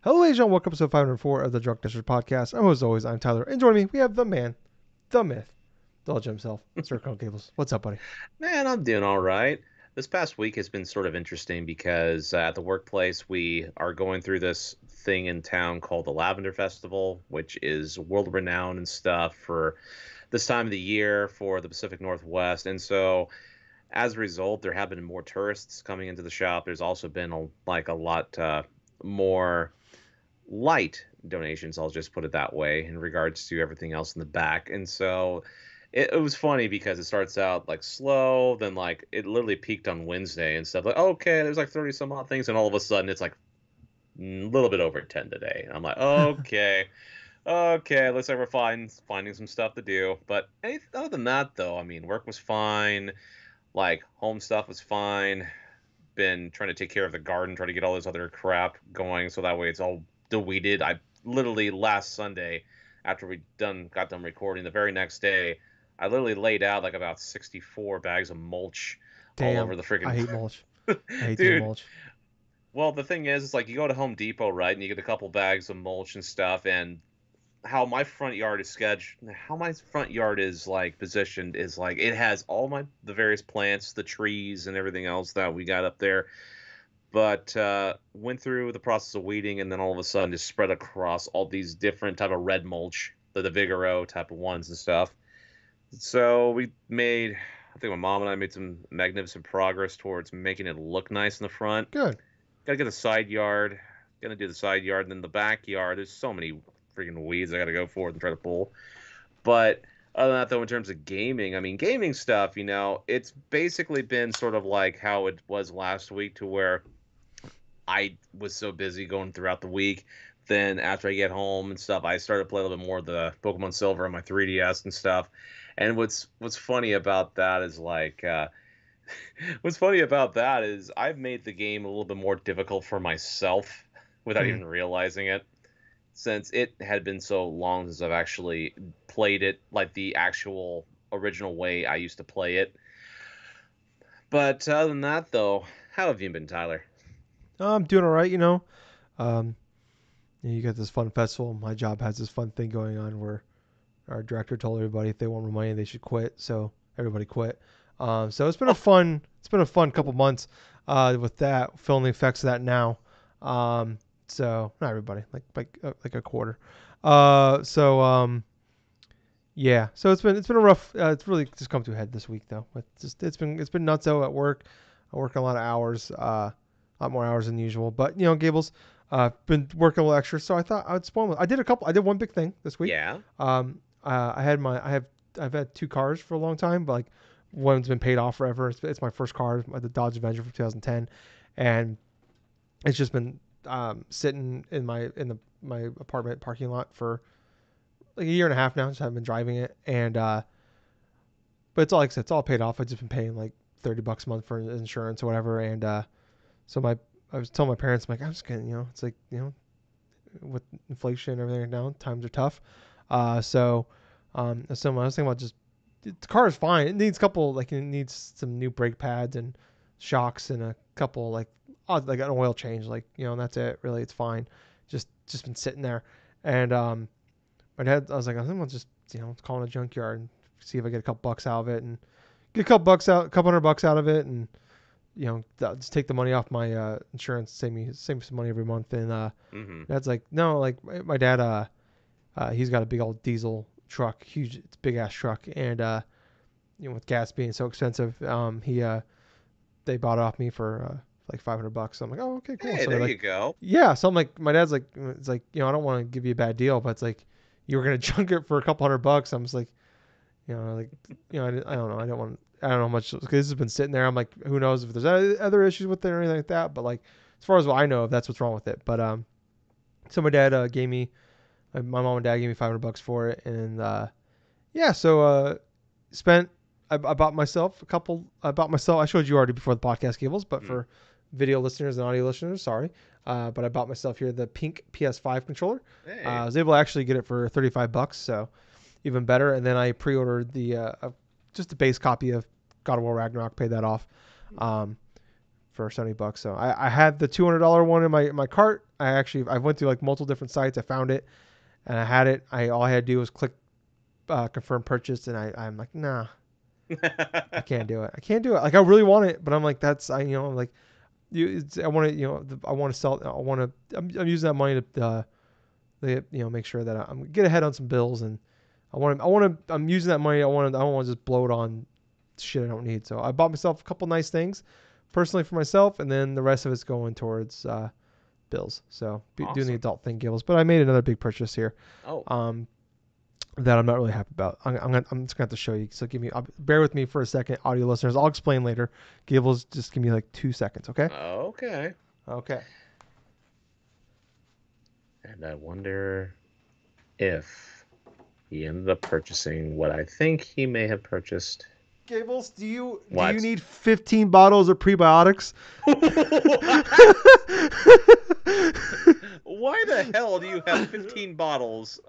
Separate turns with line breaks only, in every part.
Hello, ladies and gentlemen. Welcome to episode 504 of the DrunkNerds podcast. As always, I'm Tyler. And joining me, we have the man, the myth, the legend himself, Sir Gables. What's up, buddy?
Man, I'm doing all right. This past week has been sort of interesting because at the workplace we are going through this thing in town called the Lavender Festival, which is world renowned and stuff for this time of the year for the Pacific Northwest. And so as a result, there have been more tourists coming into the shop. There's also been a lot more light donations, I'll just put it that way, in regards to everything else in the back. And so it was funny because it starts out like slow, then like it literally peaked on Wednesday and stuff. Like, okay, there's like 30 some odd things, and all of a sudden it's like a little bit over 10 today. And I'm like, okay, okay, looks like we're finding some stuff to do. But other than that, though, I mean, work was fine, like home stuff was fine. Been trying to take care of the garden, trying to get all this other crap going, so that way it's all weeded. I literally last Sunday, after we got done recording, the very next day, I literally laid out like about 64 bags of mulch all
Damn,
over the
I
freaking
hate mulch. I hate doing
dude.
mulch.
Well, the thing is, it's like you go to Home Depot, right, and you get a couple bags of mulch and stuff, and how my front yard is like positioned is like it has all the various plants, the trees, and everything else that we got up there, but went through the process of weeding and then all of a sudden just spread across all these different type of red mulch, the Vigoro type of ones and stuff. So I think my mom and I made some magnificent progress towards making it look nice in the front.
Good.
Gotta get the side yard, gonna do the side yard, and then the backyard. There's so many freaking weeds I gotta go for and try to pull. But other than that, though, in terms of gaming, I mean, gaming stuff, it's basically been sort of like how it was last week, to where I was so busy going throughout the week. Then after I get home and stuff, I started to play a little bit more of the Pokemon Silver on my 3DS and stuff. And what's funny about that is what's funny about that is I've made the game a little bit more difficult for myself without
Hmm.
even realizing it, since it had been so long since I've actually played it like the actual original way I used to play it. But other than that, though, how have you been, Tyler?
I'm doing all right, you know. Um, you got this fun festival. My job has this fun thing going on where our director told everybody if they want more money, they should quit. So everybody quit. So it's been a fun couple months with that, feeling the effects of that now. So not everybody, like a quarter. So yeah, so it's been a rough. It's really just come to a head this week though. It's been nuts out at work. I work a lot of hours, a lot more hours than usual. But Gables, been working a little extra, so I thought I would spoil it. I did one big thing this week.
Yeah.
I've had two cars for a long time, but like one's been paid off forever. It's my first car, the Dodge Avenger from 2010, and it's just been sitting in my apartment parking lot for like a year and a half now. Just haven't been driving it, and but it's all like I said, it's all paid off. I've just been paying like $30 a month for insurance or whatever, and so I was telling my parents, I'm like, I'm just gonna, it's like, with inflation and everything right now, times are tough. So I was thinking about just the car is fine. It needs a couple, like it needs some new brake pads and shocks and a couple like an oil change, like and that's it. Really, it's fine. Just been sitting there, and my dad, I was like, I think I'll just call in a junkyard and see if I get a couple bucks out of it, and get a couple $100 out of it, and just take the money off my insurance, save me some money every month. And
Mm-hmm.
Dad's like, no, like my dad, he's got a big old diesel truck, huge, it's a big ass truck, and with gas being so expensive, they bought it off me for like $500. So I'm like, oh, okay, cool.
Hey,
So they're
there you
like,
go.
yeah. So I'm like, my dad's like, it's like, I don't want to give you a bad deal, but it's like, you were gonna junk it for a couple $100. I'm just like, like, I don't know. I don't know how much, because this has been sitting there. I'm like, who knows if there's other issues with it or anything like that. But like, as far as what I know, if that's what's wrong with it. But so my dad gave me, my mom and dad gave me $500 for it, and yeah. So spent. I bought myself a couple. I bought myself. I showed you already before the podcast, Gables, but
Mm.
for video listeners and audio listeners, sorry. But I bought myself here the pink PS5 controller. I
Hey.
was able to actually get it for $35, so even better. And then I pre-ordered just the base copy of God of War Ragnarok, paid that off, um, for $70. So I had the $200 one in my cart. I went through like multiple different sites. I found it and I had it. All I had to do was click confirm purchase, and I'm like, nah, I can't do it. I can't do it. Like I really want it, but I'm like, like I want to, I want to sell. I want to. I'm using that money to, make sure that I'm get ahead on some bills, and I'm using that money. I don't want to just blow it on shit I don't need. So I bought myself a couple nice things, personally for myself, and then the rest of it's going towards bills. So doing the
Awesome.
adult thing, Gables. But I made another big purchase here.
Oh.
That I'm not really happy about. I'm just gonna have to show you. So bear with me for a second, audio listeners. I'll explain later. Gables, just give me like 2 seconds, okay?
Okay.
Okay.
And I wonder if he ended up purchasing what I think he may have purchased.
Gables, do you
What?
need 15 bottles of prebiotics?
Why the hell do you have 15 bottles?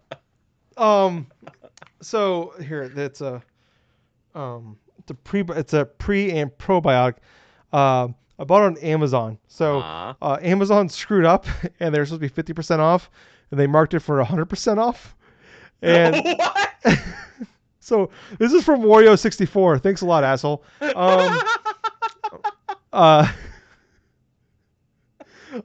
So here it's it's a pre and probiotic. I bought it on Amazon. So Amazon screwed up and they're supposed to be 50% off, and they marked it for 100% off. And
What?
so this is from Wario64. Thanks a lot, asshole.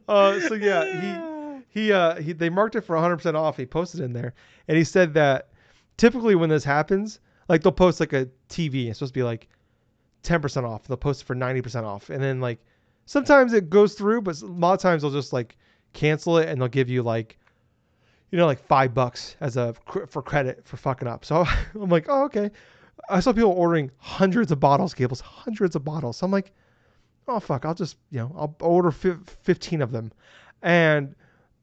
So yeah, they marked it for 100% off. He posted in there, and he said that typically when this happens, like they'll post like a TV, it's supposed to be like 10% off. They'll post it for 90% off, and then like sometimes it goes through, but a lot of times they'll just like cancel it and they'll give you like, like $5 for credit for fucking up. So I'm like, oh, okay. I saw people ordering hundreds of bottles, Gables, hundreds of bottles. So I'm like, oh fuck, I'll just I'll order 15 of them, and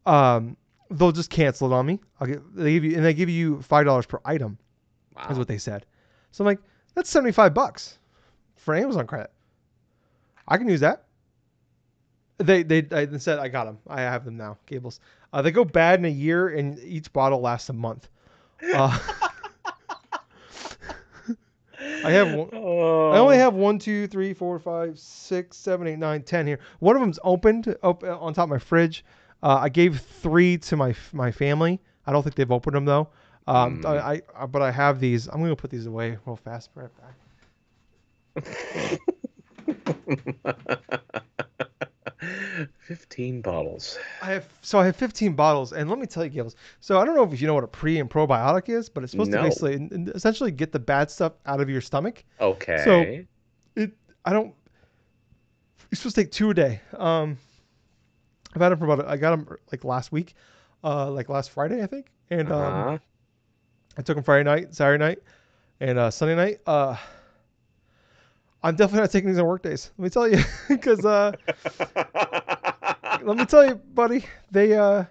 they'll just cancel it on me. They give you $5 per item,
Wow.
is what they said. So I'm like, that's $75 for Amazon credit. I can use that. I said I got them. I have them now, Gables. They go bad in a year, and each bottle lasts a month. I have one. I only have 1, 2, 3, 4, 5, 6, 7, 8, 9, 10 here. One of them's opened up on top of my fridge. I gave 3 to my family. I don't think they've opened them though. But I have these. I'm gonna put these away real fast. Right back.
15 bottles.
I have 15 bottles, and let me tell you, Gables. So I don't know if you know what a pre and probiotic is, but it's supposed to basically essentially get the bad stuff out of your stomach.
Okay.
So you're supposed to take 2 a day. I've had them I got them like last week, like last Friday, I think. And I took them Friday night, Saturday night, and Sunday night. I'm definitely not taking these on work days. Let me tell you, because let me tell you, buddy, they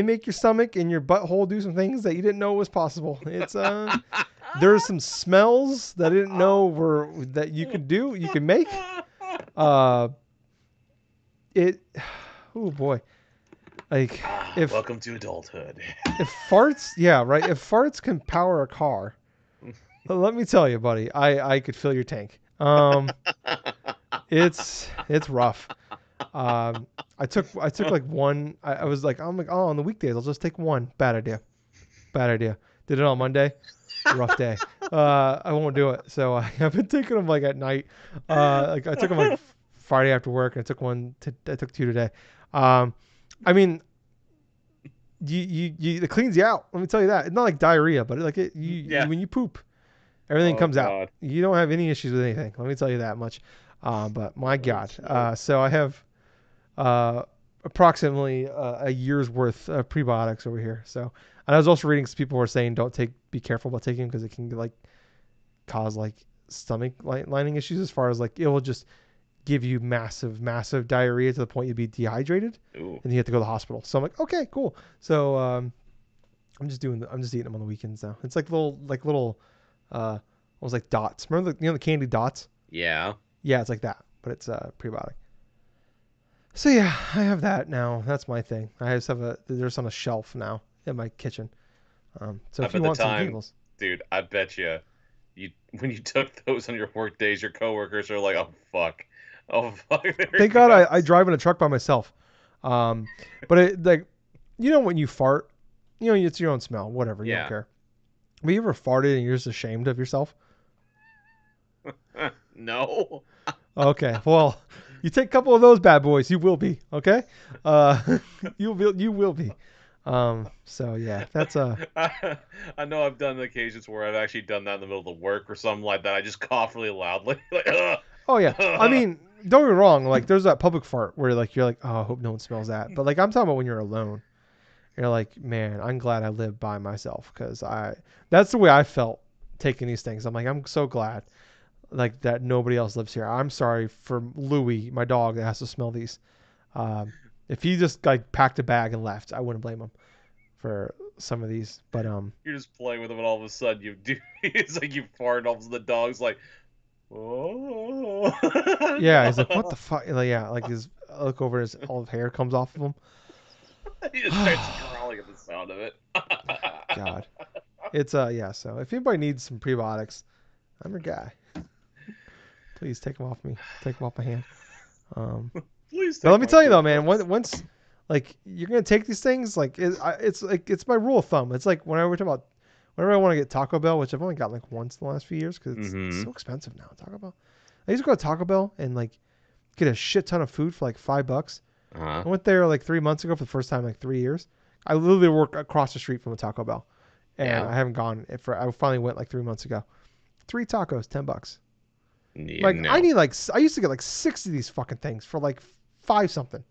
make your stomach and your butthole do some things that you didn't know was possible. It's there's some smells that I didn't know that you could make. Oh boy, like
welcome to adulthood.
If farts, yeah, right. If farts can power a car, let me tell you, buddy, I could fill your tank. It's rough. I took like one. I was like, I'm like, oh, on the weekdays I'll just take one. Bad idea. Did it on Monday. Rough day. I won't do it. So I've been taking them like at night. Like I took them like Friday after work, and I took 2 today. I mean, it cleans you out. Let me tell you that. It's not like diarrhea, but when you poop, everything comes out. You don't have any issues with anything. Let me tell you that much. But my God. So I have approximately a year's worth of prebiotics over here. So, and I was also reading some people were saying be careful about taking them because it can like cause like stomach lining issues, as far as like it will just give you massive diarrhea to the point you'd be dehydrated.
Ooh.
And you have to go to the hospital. So I'm like, okay, cool. So I'm just eating them on the weekends now. It's like little almost like dots. Remember the candy dots?
Yeah.
Yeah, it's like that, but it's prebiotic. So yeah, I have that now. That's my thing. I just have there's on a shelf now in my kitchen. So if you want some Gables,
dude, I bet you when you took those on your work days, your coworkers are like, oh fuck, Oh, fuck, there
Thank
he
God I
goes.
drive in a truck by myself. But it, like, when you fart, it's your own smell, whatever, you don't
Yeah.
care. Have you ever farted and you're just ashamed of yourself?
No.
Okay, well, you take a couple of those bad boys, you will be okay. Uh, you will be. So yeah, that's
I know I've done occasions where I've actually done that in the middle of the work or something like that. I just cough really loudly. Like, ugh.
Oh yeah, I mean, don't get me wrong. Like, there's that public fart where like you're like, oh, I hope no one smells that. But like, I'm talking about when you're alone. You're like, man, I'm glad I live by myself because that's the way I felt taking these things. I'm like, I'm so glad like that nobody else lives here. I'm sorry for Louie, my dog, that has to smell these. Um, if he just like packed a bag and left, I wouldn't blame him for some of these. But
You're just playing with him, and all of a sudden you do. It's like you fart, and all of a sudden the dog's like, "Oh
yeah, he's like, what
no!"
the fuck? Like, yeah, like his I look over, his all the hair comes off of him.
He just starts growling at the sound of it.
God, it's yeah. So if anybody needs some prebiotics, I'm your guy. Please take them off me. Take them off my hand. Um,
Please
but
take
let me
my
tell you though, man.
Kleenex.
Once like you're gonna take these things, like it's like it's my rule of thumb. It's like whenever we're talking about whenever I want to get Taco Bell, which I've only got like once in the last few years because it's
Mm-hmm.
so expensive now. Taco Bell. I used to go to Taco Bell and like get a shit ton of food for like $5.
Uh-huh.
I went there like 3 months ago for the first time in like 3 years. I literally work across the street from a Taco Bell, and
Yeah.
I haven't gone for. I finally went like 3 months ago. 3 tacos, $10.
Yeah,
Like
no.
I used to get like 6 of these fucking things for like five something.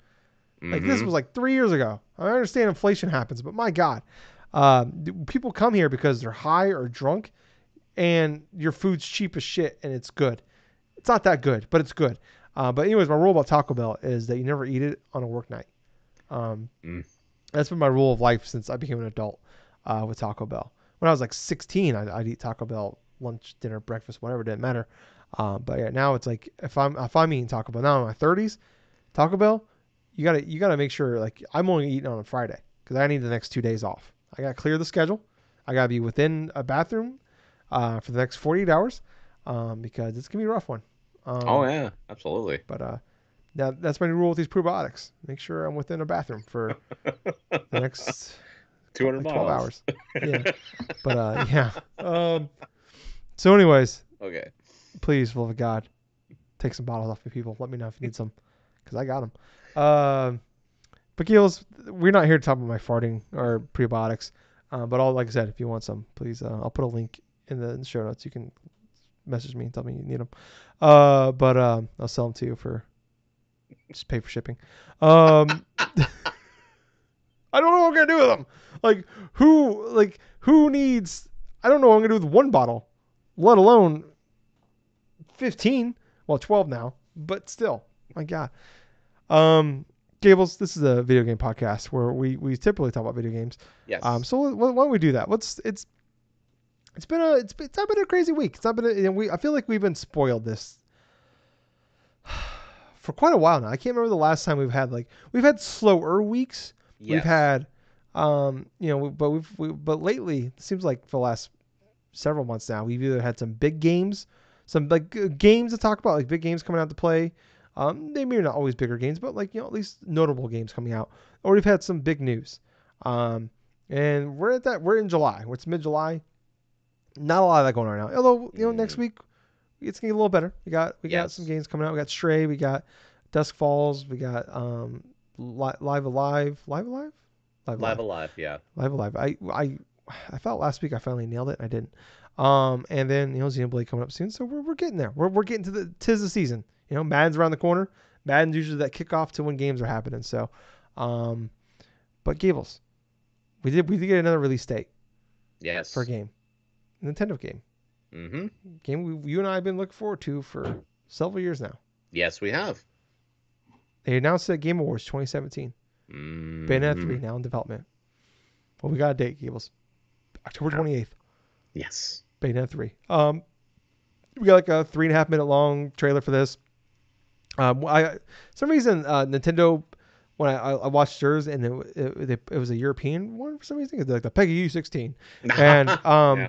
Like this
Mm-hmm.
was like 3 years ago. I understand inflation happens, but my God, people come here because they're high or drunk, and your food's cheap as shit and it's good. It's not that good, but it's good. But anyways, my rule about Taco Bell is that you never eat it on a work night. Um,
Mm.
that's been my rule of life since I became an adult with Taco Bell. When I was like 16, I'd eat Taco Bell lunch, dinner, breakfast, whatever. It didn't matter. But yeah, now it's like if I'm eating Taco Bell now in my 30s, Taco Bell, you gotta make sure like I'm only eating on a Friday because I need the next 2 days off. I gotta clear the schedule. I gotta be within a bathroom for the next 48 hours because it's gonna be a rough one.
Oh
Um,
yeah, absolutely.
but that's my new rule with these probiotics. Make sure I'm within a bathroom for the next
200
like 12
miles.
hours. Yeah. But yeah. So anyways,
Okay.
please, love of God, take some bottles off me, people. Let me know if you need some, because I got them. But Gills, we're not here to talk about my farting or prebiotics. But like I said, if you want some, please, I'll put a link in the show notes. You can message me and tell me you need them. But I'll sell them to you for just pay for shipping. Um, I don't know what I'm gonna do with them. Who needs? I don't know what I'm gonna do with one bottle, let alone 15. Well, 12 now, but still, my God. Um, Gables, this is a video game podcast where we typically talk about video games.
Yes.
So why don't we do that? It's not been a crazy week. It's not been I feel like we've been spoiled this for quite a while now. I can't remember the last time we've had slower weeks. We've
Yes.
had but lately it seems like for the last several months now we've either had some big games, some like games to talk about, like big games coming out to play. They may not always bigger games, but like at least notable games coming out, or we've had some big news. And we're in July. It's mid-July. Not a lot of that going on right now. Although next
Mm.
week it's gonna get a little better. We got some
Yes.
games coming out. We got Stray. We got Dusk Falls. We got Live Alive. Live Alive. Live
Live
Alive.
alive, yeah.
Live Alive. I felt last week I finally nailed it. I didn't. And then Xenoblade coming up soon. So we're getting there. We're getting to tis the season. Madden's around the corner. Madden's usually that kickoff to when games are happening. So, but Gables, we did get another release date for a
Yes.
game, a Nintendo game.
Mm-hmm.
Game you and I have been looking forward to for several years now.
Yes, we have.
They announced it at Game Awards 2017. Bayonetta 3
Mm-hmm.
now in development. Well, we got a date, Gables. October 28th.
Yes.
Bayonetta 3. We got like a 3.5 minute long trailer for this. Some reason Nintendo, when I watched yours and it was a European one for some reason, it's like the Peggy U16, and
Yeah.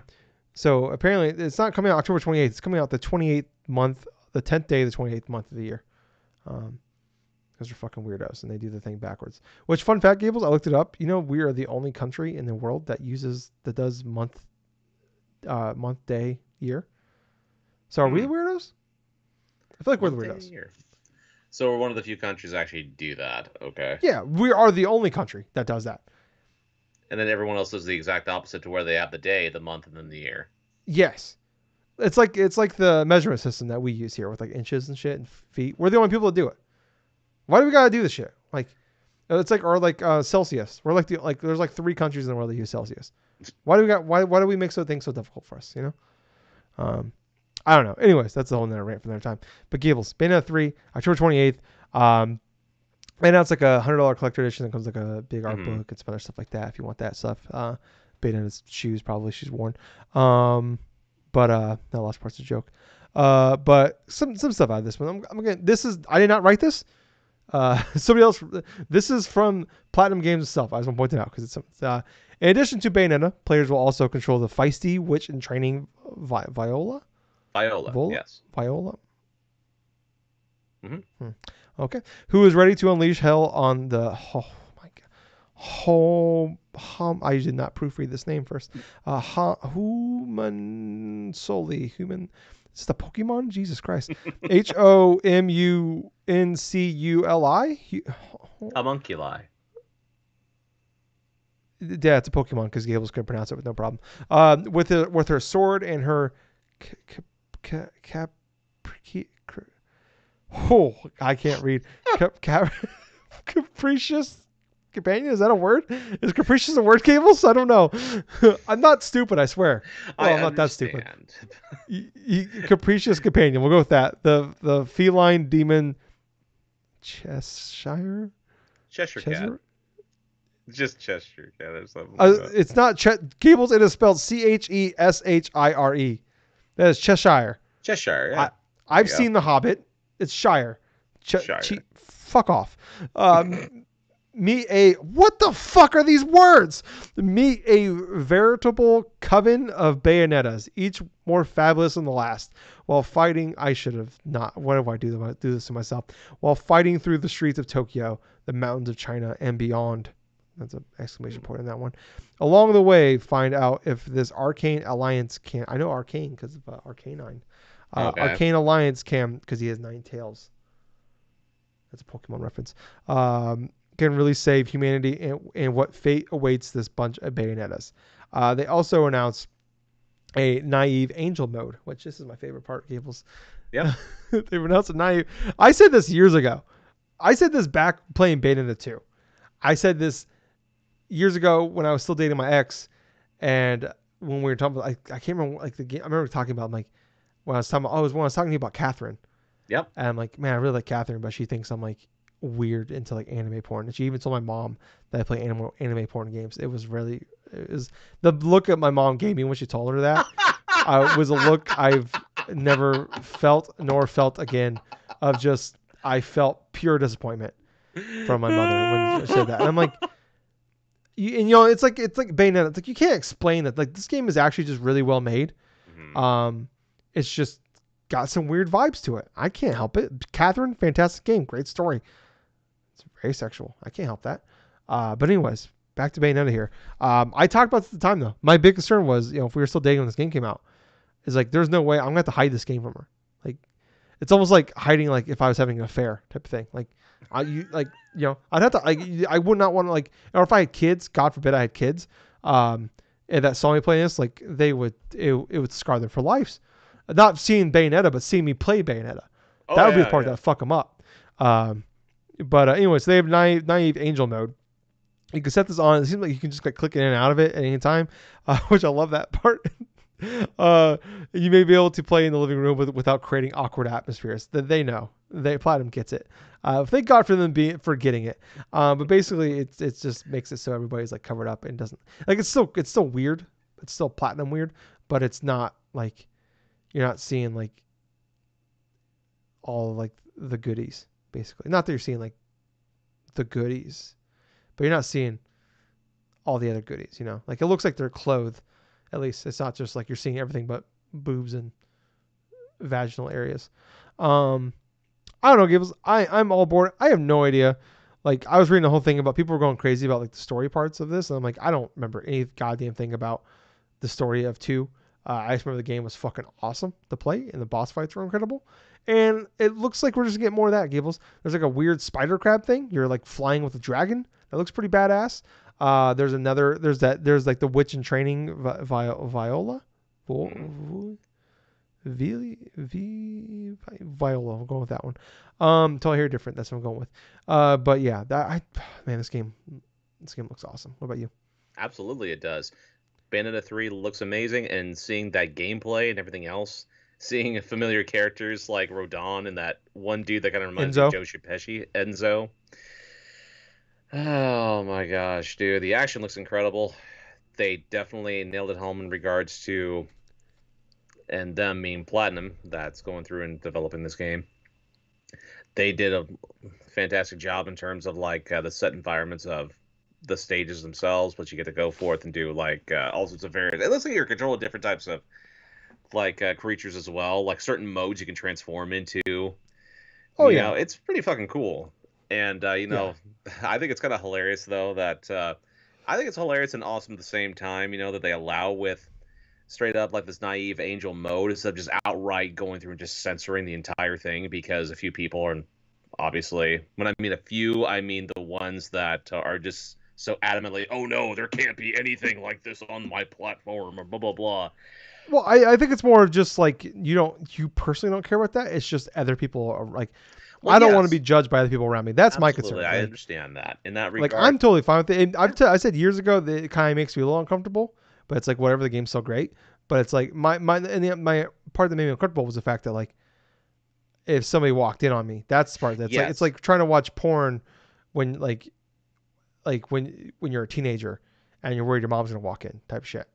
so apparently it's not coming out October 28th. It's coming out the 28th month, the 10th day of the 28th month of the year. Because they're fucking weirdos and they do the thing backwards. Which, fun fact, Gables, I looked it up. You know, we are the only country in the world that does month, day, year. So are we the weirdos? I feel like we're the
Month, day,
weirdos.
year. So we're one of the few countries that actually do that. Okay.
Yeah, we are the only country that does that.
And then everyone else does the exact opposite to where they have the day, the month, and then the year.
Yes. It's like the measurement system that we use here with like inches and shit and feet. We're the only people that do it. Why do we gotta do this shit? Like, it's like, or like Celsius. We're like there's like 3 countries in the world that use Celsius. Why do we make things so difficult for us? You know. I don't know. Anyways, that's a whole nother rant for another time. But Gables, Bayonetta 3, October 28th. They announced like a $100 collector edition that comes like a big art book and some other stuff like that if you want that stuff. Bayonetta's shoes, probably she's worn. But that last part's a joke. But some stuff out of this one. I did not write this. Somebody else. This is from Platinum Games itself. I just want to point it out because it's in addition to Bayonetta, players will also control the feisty witch in training Viola.
Yes.
Viola.
Mm-hmm.
Okay. Who is ready to unleash hell on the... Oh, my God. I did not proofread this name first. Human Soli. Human... Is it a Pokemon? Jesus Christ. Homunculi?
Homunculi.
Yeah, it's a Pokemon because Gables could pronounce it with no problem. With her sword and her... I can't read. Capricious companion, is that a word? Is capricious a word, Gables? I don't know. I'm not stupid, I swear. Well, I'm not that stupid. Capricious companion, we'll go with that. The feline demon Cheshire
Cat. Just Cheshire Cat or something.
It's not Gables, it is spelled Cheshire. That is Cheshire.
Cheshire, yeah.
I've seen The Hobbit. It's Shire.
Shire.
Fuck off. What the fuck are these words? Meet a veritable coven of Bayonettas, each more fabulous than the last. While fighting, I should have not. What if I do this to myself? While fighting through the streets of Tokyo, the mountains of China, and beyond. That's an exclamation point in that one. Along the way, find out if this arcane alliance can. I know arcane because of Arcanine. Okay. Arcane Alliance can, because he has 9 tails. That's a Pokemon reference. Can really save humanity and what fate awaits this bunch of Bayonettas. They also announced a naive angel mode, which this is my favorite part, Gables.
Yeah.
They've announced a naive. I said this years ago. I said this back playing Bayonetta 2. I said this years ago when I was still dating my ex, and when we were talking about, I can't remember like the game. I remember talking about like when I was talking to you about Catherine.
Yep.
And I'm like, man, I really like Catherine, but she thinks I'm like weird into like anime porn. And she even told my mom that I play anime porn games. It was the look at my mom gave me when she told her that was a look I've never felt nor felt again of just, I felt pure disappointment from my mother when she said that. And I'm like, it's like Bayonetta. It's like, you can't explain that. Like, this game is actually just really well made. Mm-hmm. It's just got some weird vibes to it. I can't help it. Catherine, fantastic game. Great story. It's very sexual. I can't help that. But anyways, back to Bayonetta here. I talked about this at the time though. My big concern was, if we were still dating when this game came out, is like, there's no way I'm going to have to hide this game from her. Like, it's almost like hiding, like if I was having an affair type of thing. Like, I'd have to, I would not want to, like, or if I had kids, God forbid I had kids, and that saw me playing this, like, it would scar them for life. Not seeing Bayonetta, but seeing me play Bayonetta. That would be the part that would fuck them up. But anyways, they have naive angel mode. You can set this on. It seems like you can just like click in and out of it at any time, which I love that part. You may be able to play in the living room without creating awkward atmospheres. That they know. Platinum gets it. Thank God for them getting it. But basically, it just makes it so everybody's like covered up and doesn't like. It's still weird. It's still Platinum weird, but it's not like you're not seeing like all like the goodies. Basically, not that you're seeing like the goodies, but you're not seeing all the other goodies. Like it looks like they're clothed. At least it's not just like you're seeing everything but boobs and vaginal areas. I don't know, Gables. I'm all bored. I have no idea. Like, I was reading the whole thing about people were going crazy about like the story parts of this, and I'm like, I don't remember any goddamn thing about the story of 2. I just remember the game was fucking awesome to play, and the boss fights were incredible. And it looks like we're just getting more of that, Gables. There's like a weird spider crab thing. You're like flying with a dragon. That looks pretty badass. There's like the witch in training, Viola. Viola. I'm going with that one. Until I hear different, that's what I'm going with. But yeah, man, this game looks awesome. What about you?
Absolutely, it does. Bayonetta 3 looks amazing, and seeing that gameplay and everything else, seeing familiar characters like Rodon and that one dude that kind of reminds me of Joe Pesci, Enzo. Oh my gosh, dude, the action looks incredible. They definitely nailed it home in regards to, and them being Platinum that's going through and developing this game. They did a fantastic job in terms of like the set environments of the stages themselves, but you get to go forth and do like all sorts of various. It looks like you're controlling different types of like creatures as well, like certain modes you can transform into.
Oh
you
yeah,
know, it's pretty fucking cool. And you know, I think it's kind of hilarious though that I think it's hilarious and awesome at the same time. You know that they allow with straight up like this naive angel mode instead of just outright going through and just censoring the entire thing because a few people are obviously, when I mean a few, I mean the ones that are just so adamantly, oh no, there can't be anything like this on my platform or blah blah blah.
Well, I think it's more of just like you personally don't care about that. It's just other people are like, well, I don't want to be judged by other people around me. That's my concern.
I understand that in that regard.
Like I'm totally fine with it. And I said years ago that it kind of makes me a little uncomfortable, but it's like whatever, the game's so great. But it's like my part that made me uncomfortable was the fact that like if somebody walked in on me, that's the part that's like it's like trying to watch porn when like when you're a teenager and you're worried your mom's gonna walk in type shit.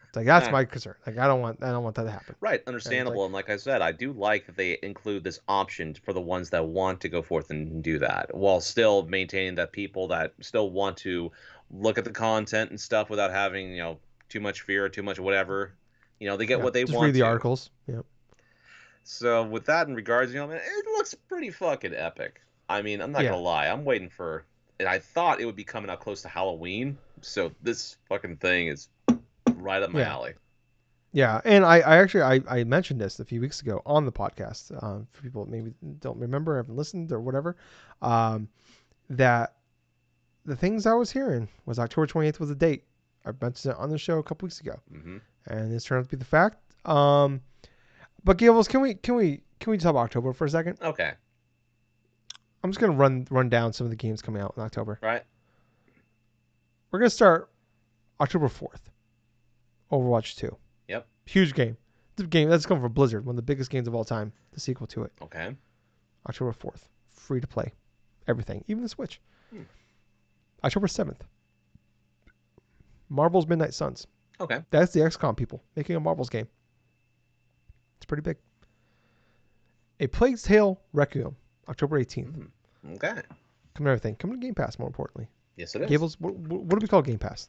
It's like that's my concern. Like I don't want that to happen.
Right, understandable. And like I said, I do like that they include this option for the ones that want to go forth and do that, while still maintaining that people that still want to look at the content and stuff without having too much fear or too much whatever. They get what they
just
want.
Read the articles. Yeah.
So with that in regards, man, it looks pretty fucking epic. I mean, I'm not gonna lie. I'm waiting for. And I thought it would be coming out close to Halloween. So this fucking thing is right up my alley.
Yeah, and I mentioned this a few weeks ago on the podcast. For people that maybe don't remember, haven't listened or whatever, that the things I was hearing was October 28th was the date. I mentioned it on the show a couple weeks ago, and this turned out to be the fact. But Gables, can we talk about October for a second?
Okay.
I'm just gonna run down some of the games coming out in October.
Right.
We're gonna start October 4th. Overwatch 2.
Yep.
Huge game. The game that's coming from Blizzard, one of the biggest games of all time. The sequel to it.
Okay.
October 4th. Free to play. Everything. Even the Switch. October 7th. Marvel's Midnight Suns.
Okay.
That's the XCOM people making a Marvel's game. It's pretty big. A Plague's Tale Requiem. October 18th.
Okay.
Coming to everything. Coming to Game Pass, more importantly.
Yes, it is.
Gables, what do we call Game Pass?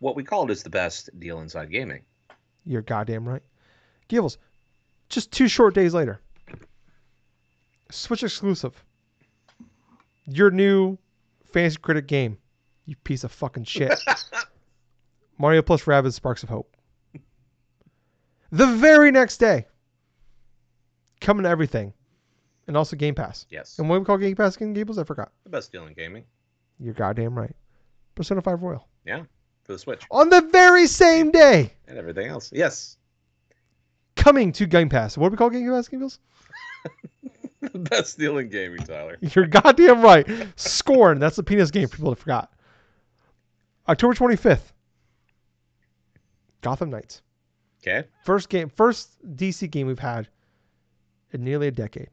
What we call it is the best deal inside gaming.
You're goddamn right. Gables, just 2 short days later. Switch exclusive. Your new Fantasy Critic game. You piece of fucking shit. Mario plus Rabbids Sparks of Hope. The very next day. Coming to everything. And also Game Pass.
Yes.
And what do we call Game Pass again, Gables? I forgot.
The best deal in gaming.
You're goddamn right. Persona 5 Royal.
Yeah. For the Switch.
On the very same day.
And everything else. Yes.
Coming to Game Pass. What do we call Game Pass, Gables?
The best deal in gaming, Tyler.
You're goddamn right. Scorn. That's the penis game for people that forgot. October 25th. Gotham Knights.
Okay.
First DC game we've had in nearly a decade.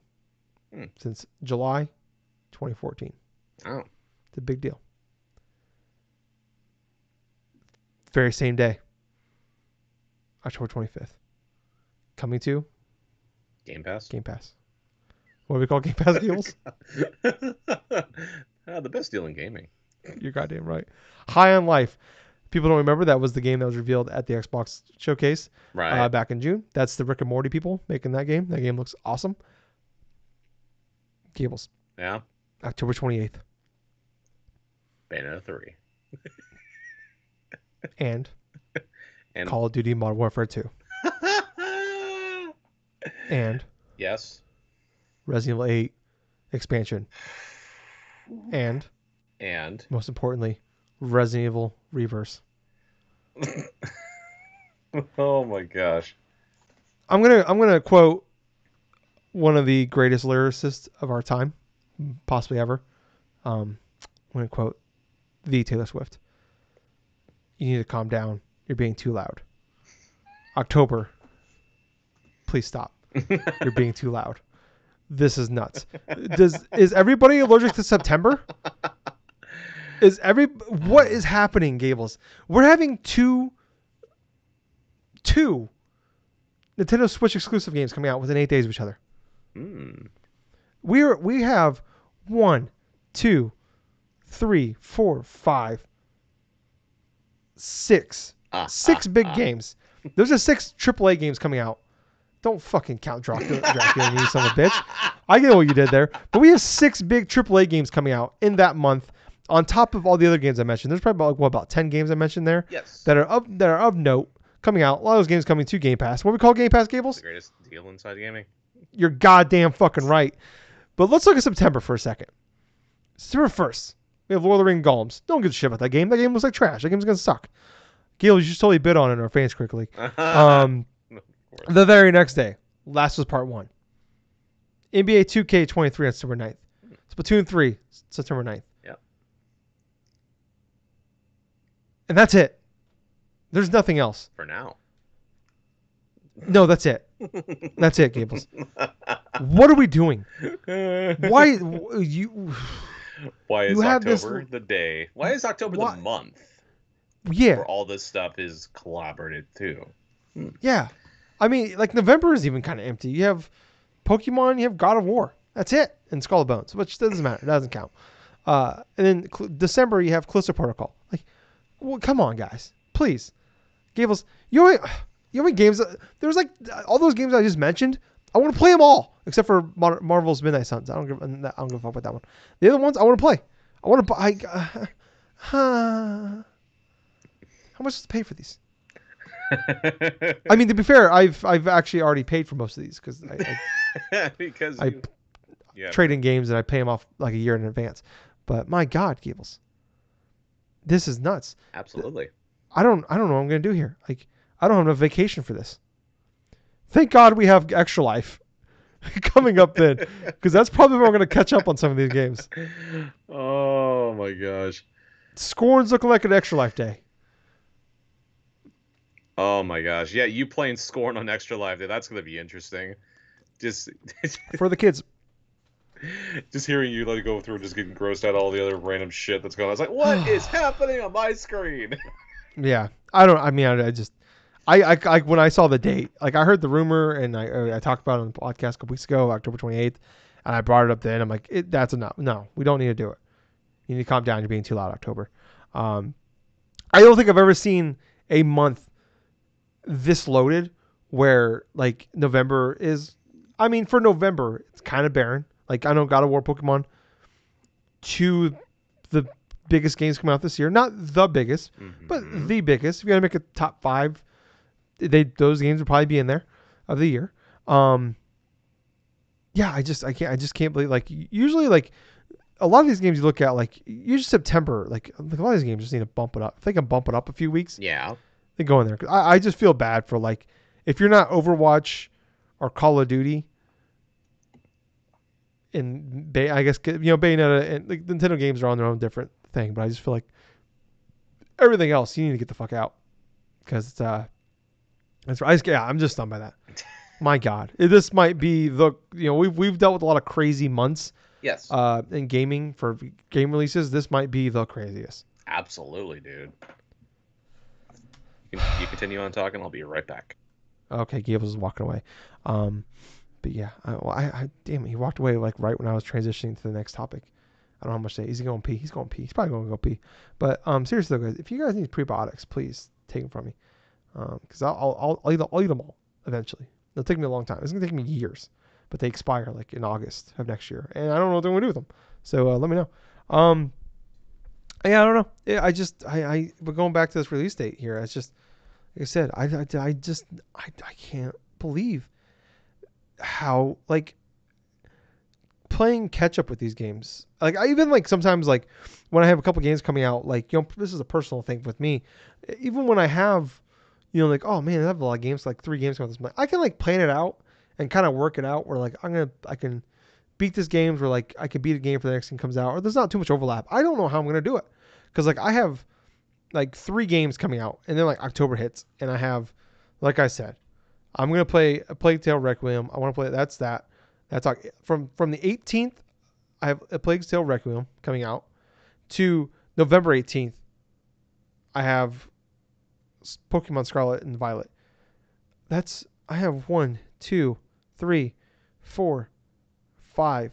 Since July 2014.
Oh.
It's a big deal. Very same day. October 25th. Coming to
Game Pass.
Game Pass. What do we call Game Pass deals?
The best deal in gaming.
You're goddamn right. High on Life. People don't remember that was the game that was revealed at the Xbox showcase back in June. That's the Rick and Morty people making that game. That game looks awesome. Gables.
Yeah.
October 28th.
Bayonetta 3.
And
And
Call of Duty Modern Warfare 2. And
yes.
Resident Evil 8 expansion. And most importantly, Resident Evil Reverse.
Oh my gosh.
I'm gonna quote one of the greatest lyricists of our time, possibly ever. I'm gonna quote the Taylor Swift. You need to calm down. You're being too loud. October. Please stop. You're being too loud. This is nuts. Is everybody allergic to September? What is happening, Gables? We're having two Nintendo Switch exclusive games coming out within 8 days of each other. We have 1, 2, 3, 4, 5, 6. 6 big games. There's a 6 AAA games coming out. Don't fucking count Dracula, you son of a bitch. I get what you did there. But we have 6 big AAA games coming out in that month on top of all the other games I mentioned. There's probably about 10 games I mentioned there that are of note coming out. A lot of those games coming to Game Pass. What do we call Game Pass, Gables?
The greatest deal inside gaming.
You're goddamn fucking right. But let's look at September for a second. September 1st. We have Lord of the Rings Golems. Don't give a shit about that game. That game looks like trash. That game's going to suck. Gil, you just totally bid on it in our fans quickly. The very next day, Last was Part 1. NBA 2K23 on September 9th. Splatoon 3, September 9th.
Yep.
And that's it. There's nothing else.
For now.
No, that's it. That's it, Gables. What are we doing? Why is
October the day? Why is October the month?
Yeah.
Where all this stuff is collaborated too.
Yeah. I mean, like November is even kind of empty. You have Pokemon, you have God of War. That's it. And Skull and Bones, which doesn't matter. It doesn't count. And then December, you have Callisto Protocol. Like, well, come on, guys. Please. Gables, you know how many games? There's like all those games I just mentioned. I want to play them all, except for Marvel's Midnight Suns. I don't give a fuck about that one. The other ones I want to play. I want to buy. How much to pay for these? I mean, to be fair, I've actually already paid for most of these because I trade in games and I pay them off like a year in advance. But my God, Gables, this is nuts.
Absolutely.
I don't know what I'm gonna do here. Like, I don't have enough vacation for this. Thank God we have Extra Life coming up then, because that's probably where we're gonna catch up on some of these games.
Oh my gosh.
Scorn's looking like an Extra Life day.
Oh my gosh. Yeah, you playing Scorn on Extra Life Day. That's gonna be interesting. Just
for the kids.
Just hearing you like go through, just getting grossed out all the other random shit that's going on. It's like, what is happening on my screen?
Yeah, I when I saw the date, like I heard the rumor and I talked about it on the podcast a couple weeks ago, October 28th, and I brought it up then. I'm like, that's enough. No, we don't need to do it. You need to calm down. You're being too loud, October. I don't think I've ever seen a month this loaded where like November is. I mean, for November, it's kind of barren. Like I know God of War, Pokemon, 2 the biggest games coming out this year. Not the biggest, but the biggest. If you got to make a top 5, those games would probably be in there of the year. Yeah, I just can't believe, like, usually, like, a lot of these games you look at, like, usually September, like a lot of these games just need to bump it up. If they can bump it up a few weeks,
yeah,
they go in there. 'Cause I just feel bad for, like, if you're not Overwatch or Call of Duty, and I guess, Bayonetta and like Nintendo games are on their own different thing, but I just feel like everything else you need to get the fuck out, because that's right. I'm just stunned by that. My God, this might be we've dealt with a lot of crazy months.
Yes.
In gaming for game releases, this might be the craziest.
Absolutely, dude. You continue on talking. I'll be right back.
Okay, Gables is walking away. But yeah, damn it, he walked away like right when I was transitioning to the next topic. I don't know how much to say. Is he going to pee? He's going to pee. He's probably going to go pee. But seriously though, guys, if you guys need prebiotics, please take them from me. Because I'll eat them all eventually. It'll take me a long time. It's going to take me years. but they expire like in August of next year, and I don't know what they're gonna do with them. So let me know. Um, yeah, I don't know. Yeah, but going back to this release date here, it's just like I said, I can't believe how like playing catch up with these games. Like I even like sometimes like when I have a couple games coming out, like this is a personal thing with me. Even when I have, like oh man, I have a lot of games, like 3 games coming out this month. I can like plan it out and kind of work it out where like I can beat this games where like I can beat a game for the next thing comes out, or there's not too much overlap. I don't know how I'm gonna do it because like I have like 3 games coming out, and then like October hits, and I have, like I said, I'm gonna play a Plague Tale Requiem. I want to play that's that. That's from the 18th. I have a Plague Tale Requiem coming out to November 18th. I have Pokemon Scarlet and Violet. I have 1, 2, 3, 4, 5,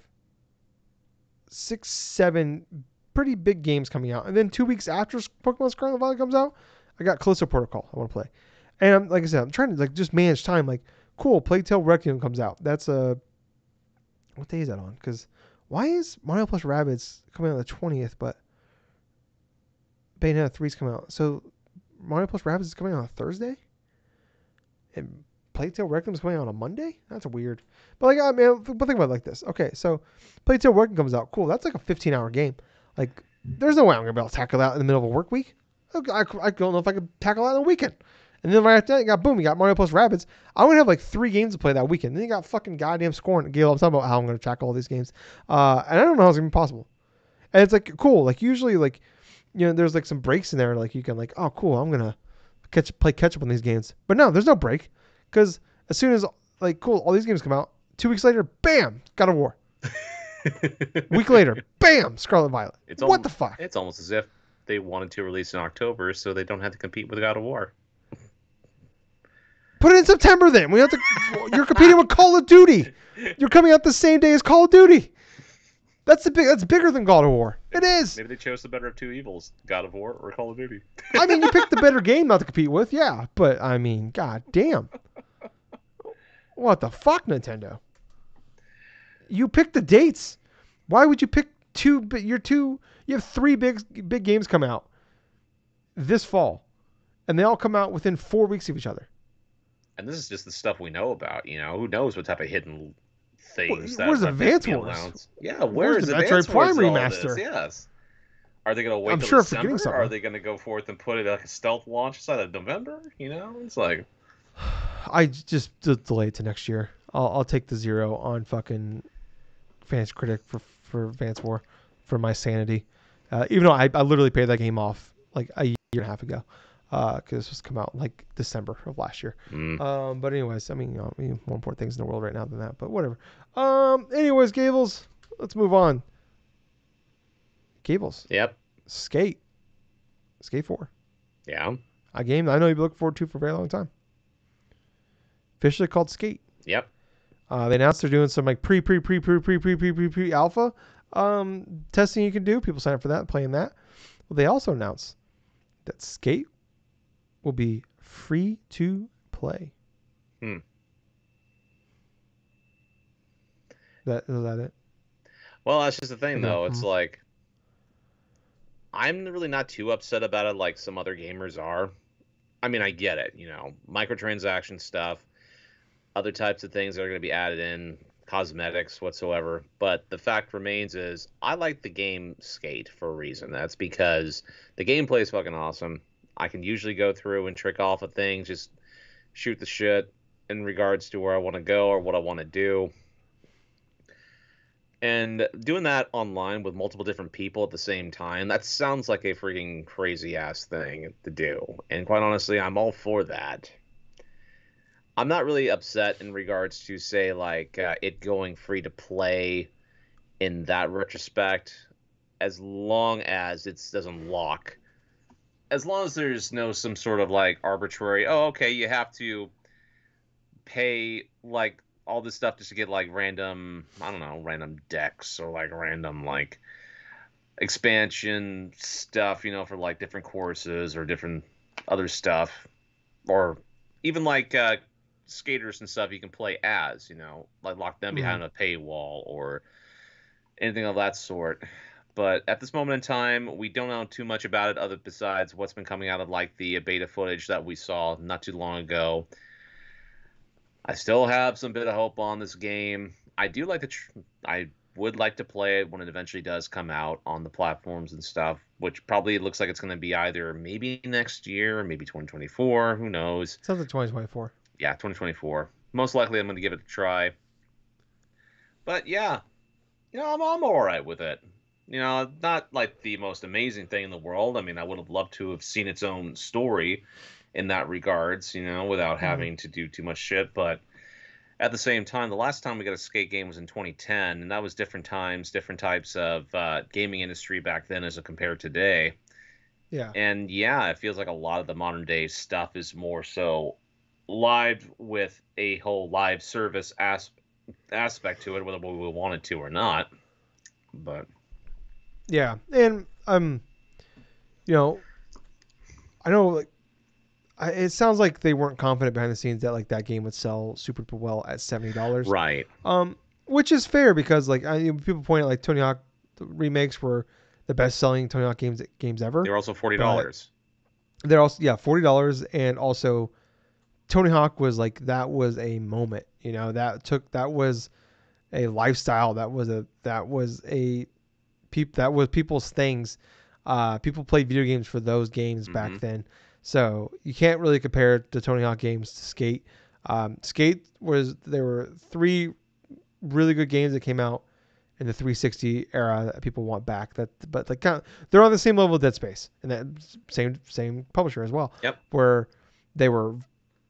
6, 7 pretty big games coming out, and then 2 weeks after Pokemon Scarlet and Violet comes out, I got Callisto Protocol I want to play, and like I said, I'm trying to like just manage time. Like, cool, Plague Tale Requiem comes out. That's what day is that on? Because why is Mario plus Rabbids coming out on the 20th, but Bayonetta 3 is coming out? So Mario plus Rabbids is coming out on a Thursday, and Plague Tale Requiem is coming out on a Monday. That's weird. But like, I mean, but think about it like this. Okay, so Plague Tale Requiem comes out. Cool. That's like a 15-hour game. Like, there's no way I'm gonna be able to tackle that in the middle of a work week. I don't know if I could tackle that in a weekend. And then right after that, you got Mario plus Rabbids. I'm gonna have like 3 games to play that weekend. Then you got fucking goddamn Scorn. Gail, I'm talking about how I'm gonna tackle all these games. And I don't know how it's gonna be possible. And it's like cool. Like usually, like there's like some breaks in there. Like you can like, oh cool, I'm gonna play catch up on these games. But no, there's no break because as soon as like cool, all these games come out, 2 weeks later, bam, God of War. Week later, bam, Scarlet Violet. What the fuck?
It's almost as if they wanted to release in October so they don't have to compete with God of War.
Put it in September then. You're competing with Call of Duty. You're coming out the same day as Call of Duty. That's bigger than God of War. It is.
Maybe they chose the better of 2 evils, God of War or Call of Duty.
I mean, you picked the better game not to compete with, yeah. But I mean, god damn. What the fuck, Nintendo? You picked the dates. Why would you pick 2? But you have 3 big games come out this fall, and they all come out within 4 weeks of each other.
And this is just the stuff we know about. Who knows what type of hidden things
where's Advance Wars?
Yeah, where's
the
Advance
Metroid
Wars?
Prime remaster?
Yes. Are they going to wait
I'm
till
sure
December?
Something.
Are they going to go forth and put it like a stealth launch inside of November? It's like
I just delay it to next year. I'll take the 0 on fucking Fans Critic for Advance War for my sanity. Even though I literally paid that game off like a year and a half ago. Because this was come out like December of last year. But anyways, I mean, more important things in the world right now than that. But whatever. Anyways, Gables, let's move on. Gables.
Yep.
Skate 4.
Yeah.
A game that I know you've been looking forward to for a very long time. Officially called Skate.
Yep.
They announced they're doing some like pre alpha testing you can do. People sign up for that, playing that. Well, they also announced that Skate will be free to play. Is that it?
Well, that's just the thing, though. It's like I'm really not too upset about it like some other gamers are. I mean, I get it, microtransaction stuff, other types of things that are going to be added in, cosmetics whatsoever. But the fact remains is I like the game Skate for a reason. That's because the gameplay is fucking awesome. I can usually go through and trick off of things, just shoot the shit in regards to where I want to go or what I want to do. And doing that online with multiple different people at the same time, that sounds like a freaking crazy-ass thing to do. And quite honestly, I'm all for that. I'm not really upset in regards to, say, like, it going free to play in that retrospect, as long as it doesn't lock. As long as there's no some sort of, like, arbitrary, oh, okay, you have to pay, like, all this stuff just to get, like, random, I don't know, random decks or, like, random, like, expansion stuff, for, like, different courses or different other stuff. Or even, like, skaters and stuff you can play as, like lock them
Mm.
behind a paywall or anything of that sort. But at this moment in time, we don't know too much about it other besides what's been coming out of like the beta footage that we saw not too long ago. I still have some bit of hope on this game. I do like I would like to play it when it eventually does come out on the platforms and stuff, which probably looks like it's going to be either maybe next year or maybe 2024. Who knows?
Sounds like 2024.
Yeah, 2024. Most likely, I'm going to give it a try. But yeah, I'm all right with it. Not like the most amazing thing in the world. I mean, I would have loved to have seen its own story in that regards, without
Mm.
having to do too much shit. But at the same time, the last time we got a skate game was in 2010, and that was different times, different types of gaming industry back then as compared to today.
Yeah.
And yeah, it feels like a lot of the modern day stuff is more so live with a whole live service aspect to it, whether we wanted to or not. But
Yeah. And you know, I know like it sounds like they weren't confident behind the scenes that like that game would sell super well at $70.
right,
Which is fair because like people point out like Tony Hawk remakes were the best selling Tony Hawk games
they
ever,
were also
but
$40.
they're also $40, and also Tony Hawk was like that was a moment, that was a lifestyle, that was people's things. People played video games for those games back
Mm-hmm.
then, so you can't really compare the Tony Hawk games to Skate. There were three really good games that came out in the 360 era that people want back. But like they're on the same level with Dead Space, and that same publisher as well,
Yep.
where they were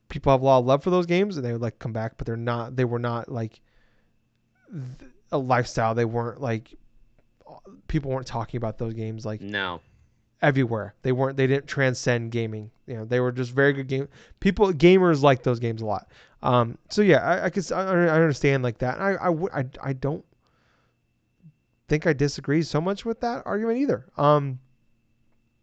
people have a lot of love for those games and they would like come back, but they were not like a lifestyle. They weren't like people weren't talking about those games like
No.
everywhere. They didn't transcend gaming. They were just very good gamers like those games a lot. So yeah, I understand like that. I don't think I disagree so much with that argument either.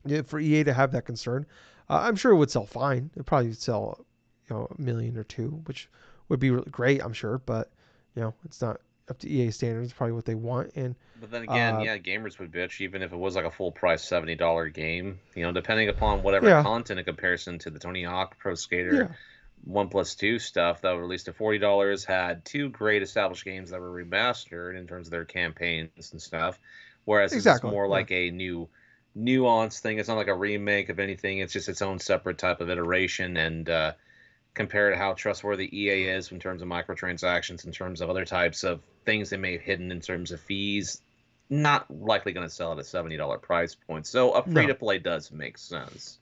Yeah, for EA to have that concern, I'm sure it would sell fine. It'd probably sell, a million or two, which would be really great, I'm sure. But it's not up to EA standards. It's probably what they want. And
But then again,
uh,
yeah, gamers would bitch even if it was like a full price $70 game. Depending upon whatever
yeah,
content in comparison to the Tony Hawk Pro Skater
yeah,
1+2 stuff that were released at $40 had two great established games that were remastered in terms of their campaigns and stuff. Whereas this is
exactly.
more
Yeah,
like a new nuanced thing. It's not like a remake of anything. It's just its own separate type of iteration. And compared to how trustworthy EA is in terms of microtransactions, in terms of other types of things they may have hidden in terms of fees, not likely going to sell at a $70 price point. So a free
no,
to play does make sense.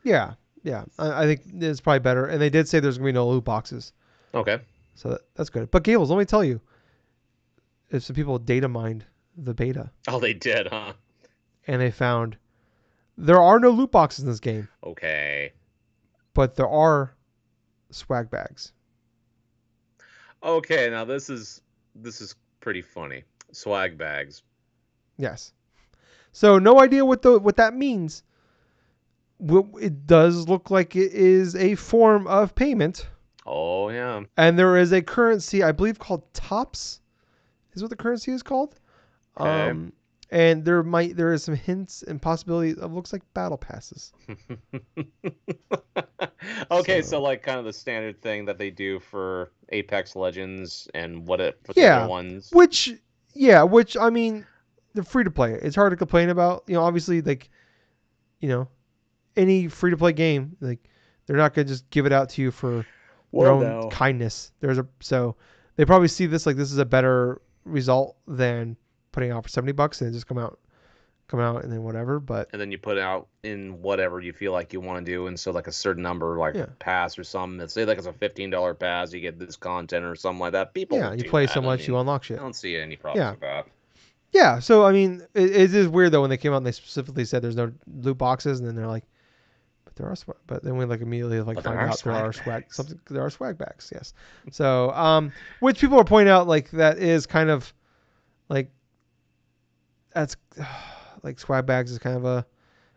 yeah, yeah. I think it's probably better. And they did say there's gonna be no loot boxes,
Okay.
so that's good. But Gables, let me tell you, if some people data mined the beta
Oh, they did, huh?
and they found there are no loot boxes in this game,
Okay.
but there are swag bags.
Okay, now this is pretty funny. Swag bags.
Yes. So no idea what that means. It does look like it is a form of payment,
Oh yeah.
and there is a currency I believe called Tops. Is what the currency is called.
Okay.
And there is some hints and possibilities of looks like battle passes.
Okay, so
So
like kind of the standard thing that they do for Apex Legends and for the other
yeah,
ones.
which which I mean, they're free to play. It's hard to complain about. Obviously like you know any free to play game like they're not gonna just give it out to you for their
Well,
own
no.
kindness. So they probably see this like this is a better result than putting out for $70 and just come out and then whatever. But
And then you put out in whatever you feel like you want to do, and so like a certain number, like
yeah,
pass or something. Let's say like it's a $15 pass, you get this content or something like that. People will
you
do
play so
that. I
much you
mean,
unlock
I
shit.
don't see any problems
Yeah,
with that.
yeah. So I mean, it is weird though when they came out and they specifically said there's no loot boxes, and then they're like, but there are. But then we like immediately like
But there
find
are
out there
swag
are swag
bags.
something. There are swag bags. Yes. So which people are pointing out like that is kind of like that's like swag bags is kind of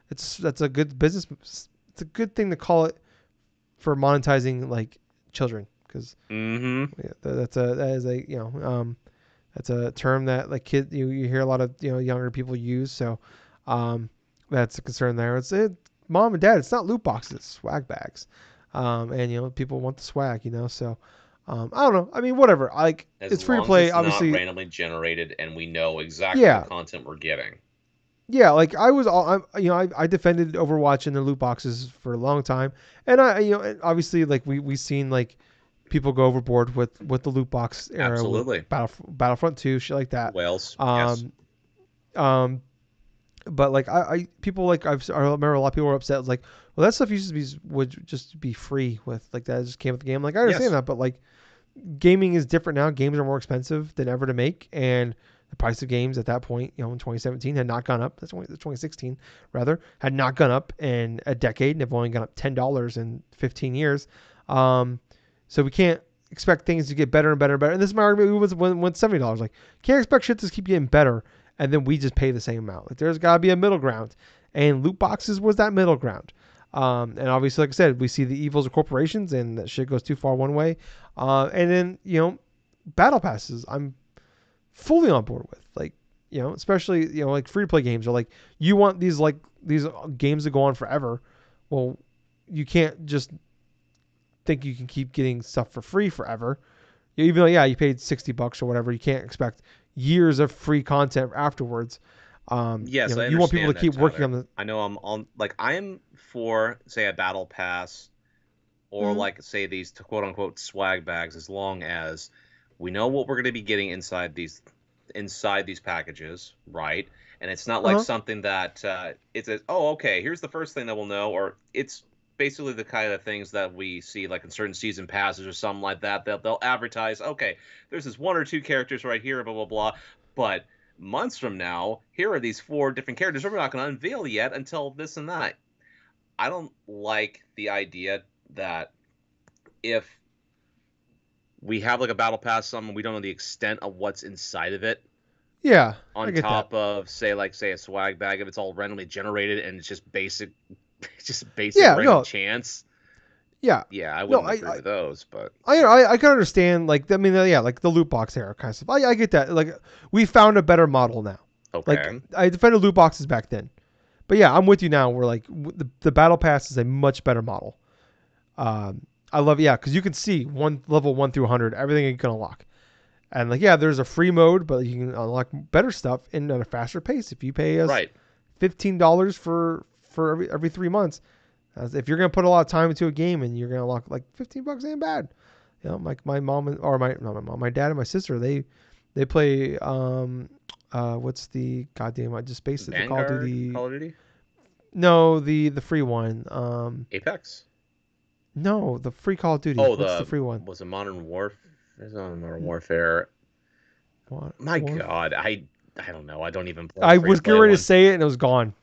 that's a good business. It's a good thing to call it for monetizing like children because
Mm-hmm.
that is a that's a term that like you hear a lot of younger people use. So that's a concern there. Mom and dad. It's not loot boxes, it's swag bags, and people want the swag. So I don't know. I mean, whatever. Like
As
it's free to
long as
play,
it's not
obviously.
randomly generated and we know exactly the
Yeah,
content we're getting.
yeah. Like I was all I defended Overwatch and the loot boxes for a long time, and and obviously like we seen like people go overboard with the loot box era with
Absolutely.
Battlefront 2, shit like that.
Whales, yes.
Um, um, but like I people like I remember a lot of people were upset. It was like, well, that stuff used to would just be free with like that. It just came with the game. Like I understand
Yes.
that, but like gaming is different now. Games are more expensive than ever to make, and the price of games at that point, in 2017 had not gone up. That's 2016 rather had not gone up in a decade, and have only gone up $10 in 15 years. So we can't expect things to get better and better and better. And this is my argument when $70. Like, can't expect shit to keep getting better, and then we just pay the same amount. Like, there's got to be a middle ground, and loot boxes was that middle ground. And obviously, like I said, we see the evils of corporations, and that shit goes too far one way. And then battle passes, I'm fully on board with. Like, especially like free to play games are like you want these games to go on forever. Well, you can't just think you can keep getting stuff for free forever. Even though you paid $60 or whatever, you can't expect years of free content afterwards.
Yes, I
You want people
understand
to
that,
keep working
Tyler.
on the.
I know I'm on, like, I am for, say, a battle pass or,
Mhm.
like, say, these quote unquote swag bags, as long as we know what we're going to be getting inside these packages, right? And it's not like
Uh-huh.
something that it's a, oh, okay, here's the first thing that we'll know, or it's basically the kind of things that we see like in certain season passes or something like that. They'll advertise, okay, there's this one or two characters right here, blah blah blah, but months from now, here are these four different characters we're not going to unveil yet until this and that. I don't like the idea that if we have like a battle pass, something we don't know the extent of what's inside of it,
Yeah, I
on
get that.
top of say a swag bag, if it's all randomly generated and it's just basic just basic
Yeah,
random
no,
chance.
yeah,
Yeah, I
no,
wouldn't agree with those, but
I can understand like I mean yeah like the loot box era kind of stuff. I get that. Like we found a better model now. Like
okay.
I defended loot boxes back then, but yeah, I'm with you now. We're like the battle pass is a much better model. I love because you can see one level 1 through 100 everything you can unlock, and like there's a free mode, but you can unlock better stuff in at a faster pace if you pay us
Right.
$15 for every 3 months. As if you're gonna put a lot of time into a game and you're gonna unlock like $15 ain't bad. Like my mom or my not my mom, my dad and my sister they play what's the goddamn I just spaced it the Call of
Vanguard,
Duty.
Call of Duty,
No, the free one.
Apex.
No, the free Call of Duty.
Oh,
What's the
the
free one?
was it Modern Warfare? There's not Modern Warfare.
What
My
Warf?
God, I don't know. I don't even play the
I
free to
was getting
play
ready to
ones.
say it and it was gone.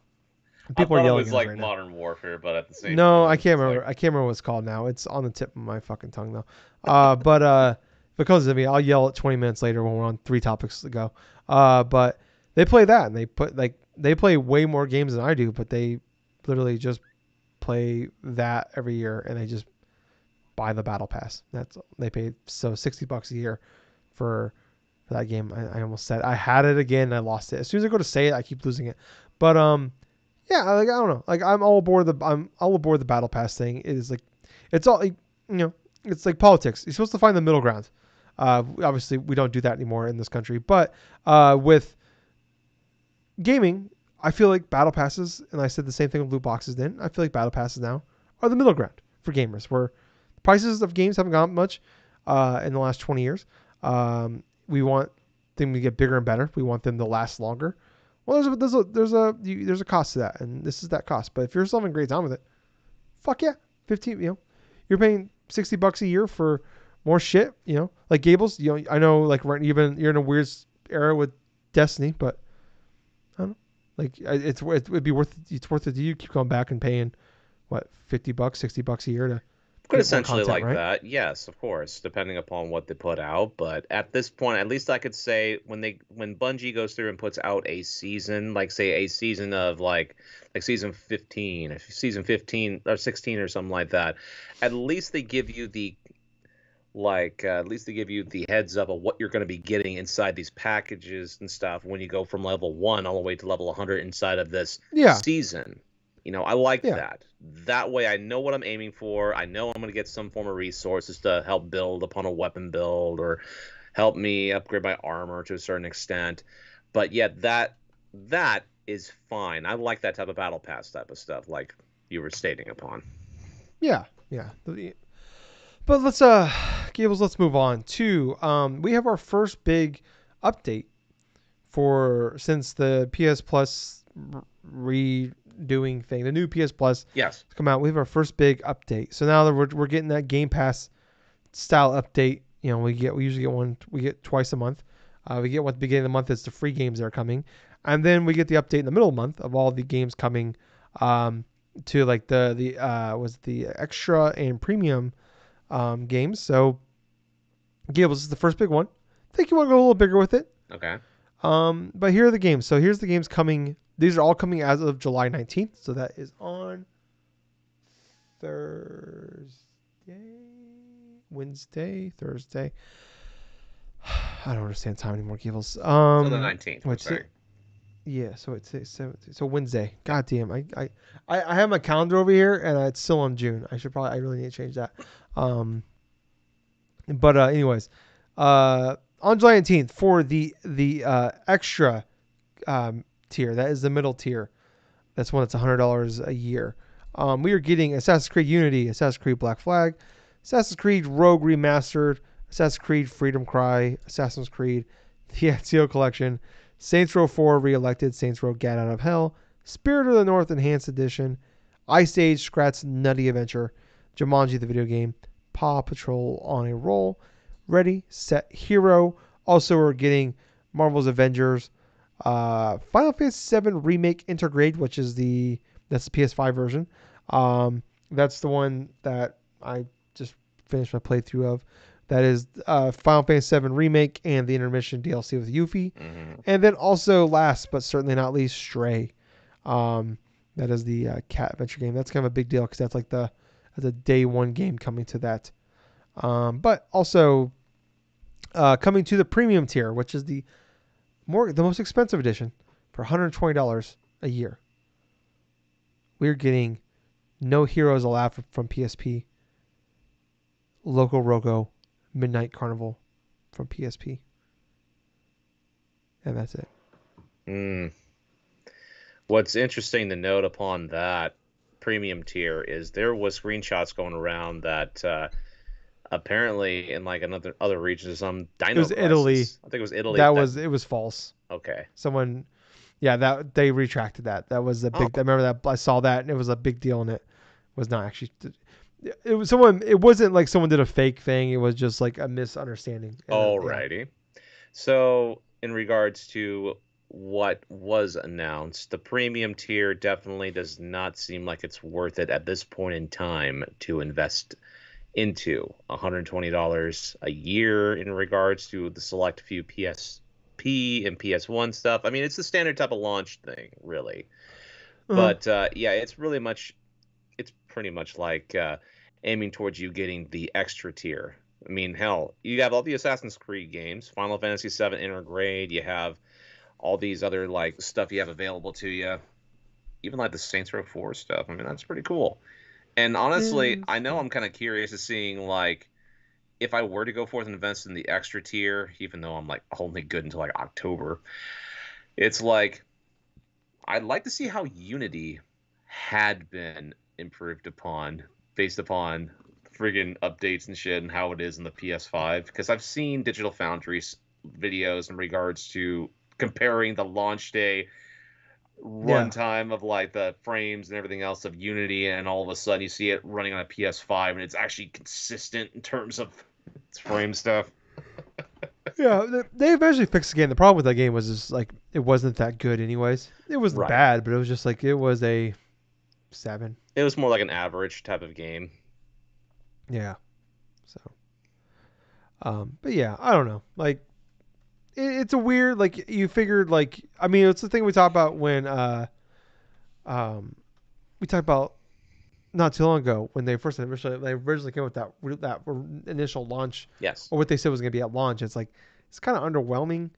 I
People are
thought it
yelling
was
at us
like
right now.
Modern Warfare, but at the same
No, I
time,
can't
it's like
remember. I can't remember what it's called now. It's on the tip of my fucking tongue though. But because of me, I'll yell it 20 minutes later when we're on 3 topics to go. But they play that and they play way more games than I do, but they literally just play that every year and they just buy the battle pass. That's they pay so $60 a year for that game. I almost said I had it again and I lost it. As soon as I go to say it, I keep losing it. But yeah, like I don't know. Like I'm all aboard the battle pass thing. It is like it's all like, it's like politics. You're supposed to find the middle ground. Obviously we don't do that anymore in this country. But with gaming, I feel like battle passes, and I said the same thing with loot boxes then. I feel like battle passes now are the middle ground for gamers, where prices of games haven't gone up much in the last 20 years. We want them to get bigger and better. We want them to last longer. Well, there's a cost to that, and this is that cost. But if you're still having a great time with it, fuck yeah, 15. You're paying $60 a year for more shit. Like Gables. I know like right, you're in a weird era with Destiny, but I don't know. Like it'd be worth it's worth it to you. Keep going back and paying what $50, $60 a year to
could
get more
essentially
content,
like
right?
that. Yes, of course, depending upon what they put out. But at this point, at least I could say when Bungie goes through and puts out a season, like say a season of like season 15 or something like that, at least they give you like at least they give you the heads up of what you're going to be getting inside these packages and stuff when you go from level 1 all the way to level 100 inside of this
Yeah,
season. I like
yeah,
that. That way I know what I'm aiming for. I know I'm going to get some form of resources to help build upon a weapon build or help me upgrade my armor to a certain extent. But yet that is fine. I like that type of battle pass type of stuff like you were stating upon.
yeah, yeah. But Gables, let's move on to we have our first big update for since the PS Plus redoing thing, the new PS Plus
Yes.
come out. We have our first big update. So now that we're getting that Game Pass style update, we usually get one. We get twice a month. We get one at the beginning of the month. It's the free games that are coming, and then we get the update in the middle of the month of all the games coming to like the extra and premium games. So Gables is the first big one. I think you want to go a little bigger with it.
Okay.
But here are the games. So here's the games coming. These are all coming as of July 19th. So that is on Thursday, Wednesday, Thursday. I don't understand time anymore, Gables.
So the 19th, I'm
What's
sorry.
it? Yeah, so it's 17th. So Wednesday. God damn, I have my calendar over here and it's still on June. I really need to change that. But anyways, on July 19th for the extra tier, that is the middle tier. That's one that's $100 a year. We are getting Assassin's Creed Unity, Assassin's Creed Black Flag, Assassin's Creed Rogue Remastered, Assassin's Creed Freedom Cry, Assassin's Creed The Ezio Collection, Saints Row 4 Re-elected, Saints Row Get Out of Hell, Spirit of the North Enhanced Edition, Ice Age Scrat's Nutty Adventure, Jumanji the video game, Paw Patrol on a Roll, Ready, Set, Hero. Also, we're getting Marvel's Avengers, Final Fantasy VII Remake Intergrade, which is that's the PS5 version. That's the one that I just finished my playthrough of. That is Final Fantasy VII Remake and the intermission DLC with Yuffie.
Mm-hmm.
And then also, last but certainly not least, Stray. That is the cat adventure game. That's kind of a big deal because that's like that's a day one game coming to that. But also coming to the premium tier, which is the most expensive edition for $120 a year. We're getting No Heroes Allowed from PSP, Loco Roco, Midnight Carnival from PSP, and that's it.
What's interesting to note upon that premium tier is there was screenshots going around that apparently in like other regions, some Dino
It was
Crisis.
Italy.
I think it was Italy.
It was false.
Okay.
Someone, yeah, that they retracted that. That was a big.
Oh.
I remember that I saw that and it was a big deal, and it was not actually. It was someone. It wasn't like someone did a fake thing. It was just like a misunderstanding.
Alrighty. Yeah. So in regards to what was announced, the premium tier definitely does not seem like it's worth it at this point in time to invest into $120 a year in regards to the select few PSP and PS1 stuff. I mean, it's the standard type of launch thing, really. But yeah, it's pretty much like aiming towards you getting the extra tier. I mean, hell, you have all the Assassin's Creed games, Final Fantasy VII Intergrade, you have all these other like stuff you have available to you, even like the Saints Row 4 stuff. I mean, that's pretty cool. And honestly, I know I'm kind of curious to seeing like if I were to go forth and invest in the extra tier, even though I'm like only good until like October, it's like I'd like to see how Unity had been improved upon based upon friggin' updates and shit and how it is in the PS5, because I've seen Digital Foundry's videos in regards to comparing the launch day runtime of like the frames and everything else of Unity, and all of a sudden you see it running on a PS5 and it's actually consistent in terms of its frame stuff.
Yeah, they eventually fixed the game. The problem with that game was just like it wasn't that good, anyways. It wasn't bad, but it was just like it was a 7.
It was more like an average type of game.
Yeah. So, but yeah, I don't know. Like, it's a weird. Like, you figured like I mean, it's the thing we talked about when we talked about not too long ago when they originally came with that initial launch,
Yes.
or what they said was going to be at launch. It's like it's kind of underwhelming.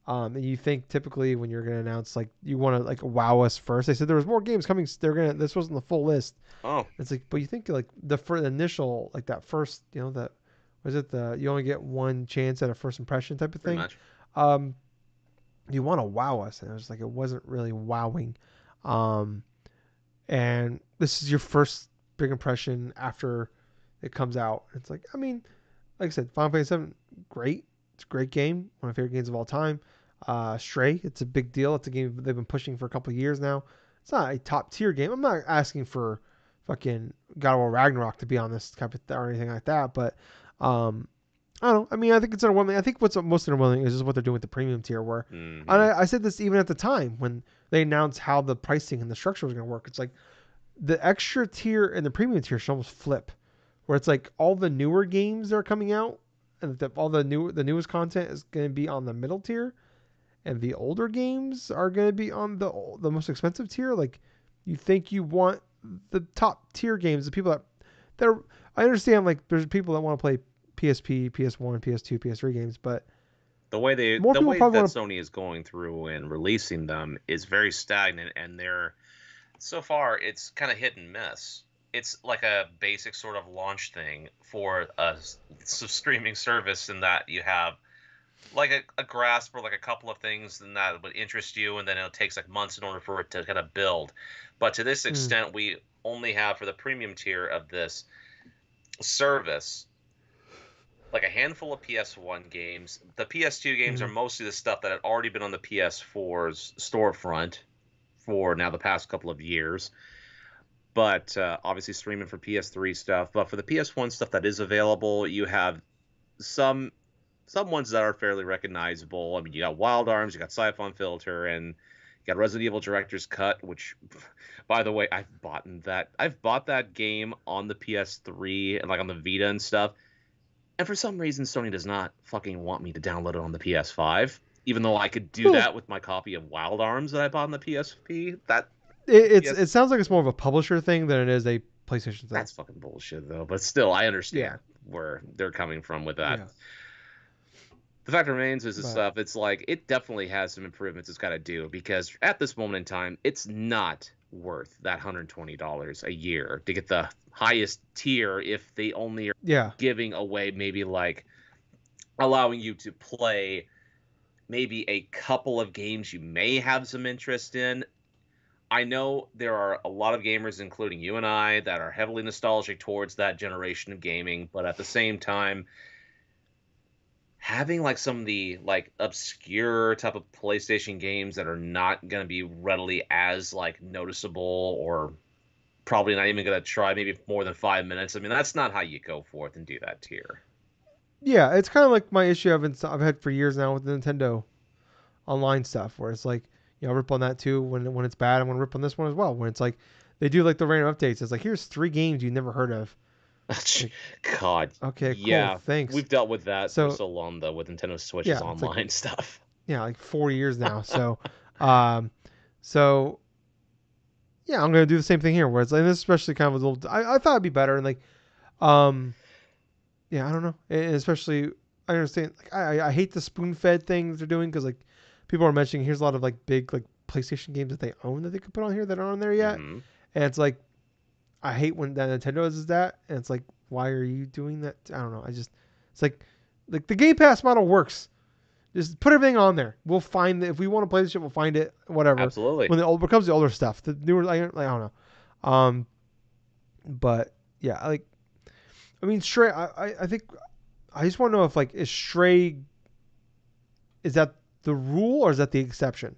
And you think typically when you're going to announce like you want to like wow us first. They said there was more games coming. This wasn't the full list.
Oh,
It's like, but you think like the initial like that first that was it the you only get one chance at a first impression type of
pretty
thing.
much.
Um, you want to wow us, and it was like it wasn't really wowing. Um, and this is your first big impression after it comes out. It's like, I mean, like I said, Final Fantasy 7, great. It's a great game, one of my favorite games of all time. Stray, it's a big deal. It's a game they've been pushing for a couple of years now. It's not a top tier game. I'm not asking for fucking God of War Ragnarok to be on this type of or anything like that, but um, I don't know. I mean, I think it's underwhelming. I think what's most underwhelming is just what they're doing with the premium tier. Where, and
Mm-hmm.
I said this even at the time when they announced how the pricing and the structure was going to work. It's like the extra tier and the premium tier should almost flip, where it's like all the newer games that are coming out and all the newest content is going to be on the middle tier, and the older games are going to be on the most expensive tier. Like, you think you want the top tier games, the people that are, I understand like there's people that want to play PSP, PS1, PS2, PS3 games, but more
The
people
way
probably
that
want to.
Sony is going through and releasing them is very stagnant, and they're so far it's kind of hit and miss. It's like a basic sort of launch thing for streaming service, in that you have like a grasp or like a couple of things and that would interest you, and then it takes like months in order for it to kind of build. But to this
Mm,
extent, we only have for the premium tier of this service like a handful of PS1 games. The PS2 games are
mm,
mostly the stuff that had already been on the PS4's storefront for now the past couple of years. But obviously streaming for PS3 stuff. But for the PS1 stuff that is available, you have some some ones that are fairly recognizable. I mean, you got Wild Arms, you got Siphon Filter, and you got Resident Evil Director's Cut, which, by the way, I've bought that game on the PS3 and like on the Vita and stuff. And for some reason, Sony does not fucking want me to download it on the PS5, even though I could do
well,
that with my copy of Wild Arms that I bought on the PSP. That
it
PS,
sounds like it's more of a publisher thing than it is a PlayStation thing.
that's fucking bullshit, though. But still, I
Yeah,
understand where they're coming from with that.
yeah,
The fact remains is the
but
stuff. It's like it definitely has some improvements it's got to do, because at this moment in time, it's not worth that $120 a year to get the highest tier if they only are
yeah,
giving away maybe like allowing you to play maybe a couple of games you may have some interest in. I know there are a lot of gamers, including you and I, that are heavily nostalgic towards that generation of gaming, but at the same time, having like some of the like obscure type of PlayStation games that are not going to be readily as like noticeable, or probably not even going to try maybe more than 5 minutes. I mean, that's not how you go forth and do that tier.
yeah. It's kind of like my issue I've had for years now with the Nintendo online stuff, where it's like I rip on that too when it's bad. I'm gonna rip on this one as well when it's like they do like the random updates. It's like here's 3 games you never heard of. Like,
God,
okay, cool,
yeah,
thanks.
we've dealt with that for
So
so long though with Nintendo Switch's
yeah, it's like
online stuff.
like 4 years now. So, um, so yeah, I'm gonna do the same thing here. Where it's like this, especially kind of a little. I thought it'd be better, and like, um, yeah, I don't know, and especially I understand. Like, I hate the spoon fed thing that they're doing because like people are mentioning here's a lot of like big like PlayStation games that they own that they could put on here that aren't on there yet,
Hmm.
and it's like I hate when that Nintendo does that, and it's like why are you doing that? I don't know. I just it's like the Game Pass model works. Just put everything on there. We'll find if we want to play this shit, we'll find it. Whatever.
Absolutely.
When the old becomes the older stuff, the newer like I don't know. But yeah, like I mean, Stray. I think I just want to know if like is Stray is that the rule or is that the exception?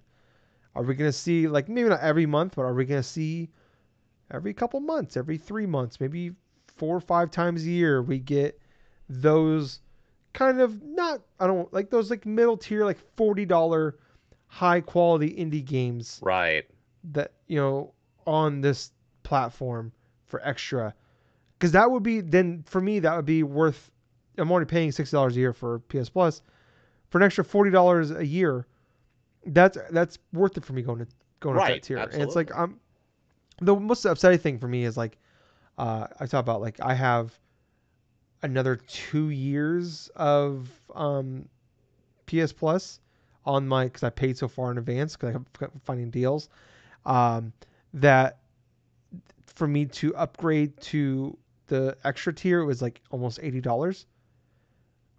Are we gonna see like maybe not every month, but are we gonna see every couple months, every 3 months, maybe 4 or 5 times a year we get those kind of not I don't like those like middle tier like $40 high quality indie games
Right.
that on this platform for extra because that would be then for me that would be worth I'm already paying $60 a year for PS Plus for an extra $40 a year that's worth it for me going up that
Right.
tier and it's like
Absolutely.
I'm the most upsetting thing for me is like I talk about like I have another 2 years of PS Plus on my because I paid so far in advance because I kept finding deals. Um, that for me to upgrade to the extra tier, it was like almost $80.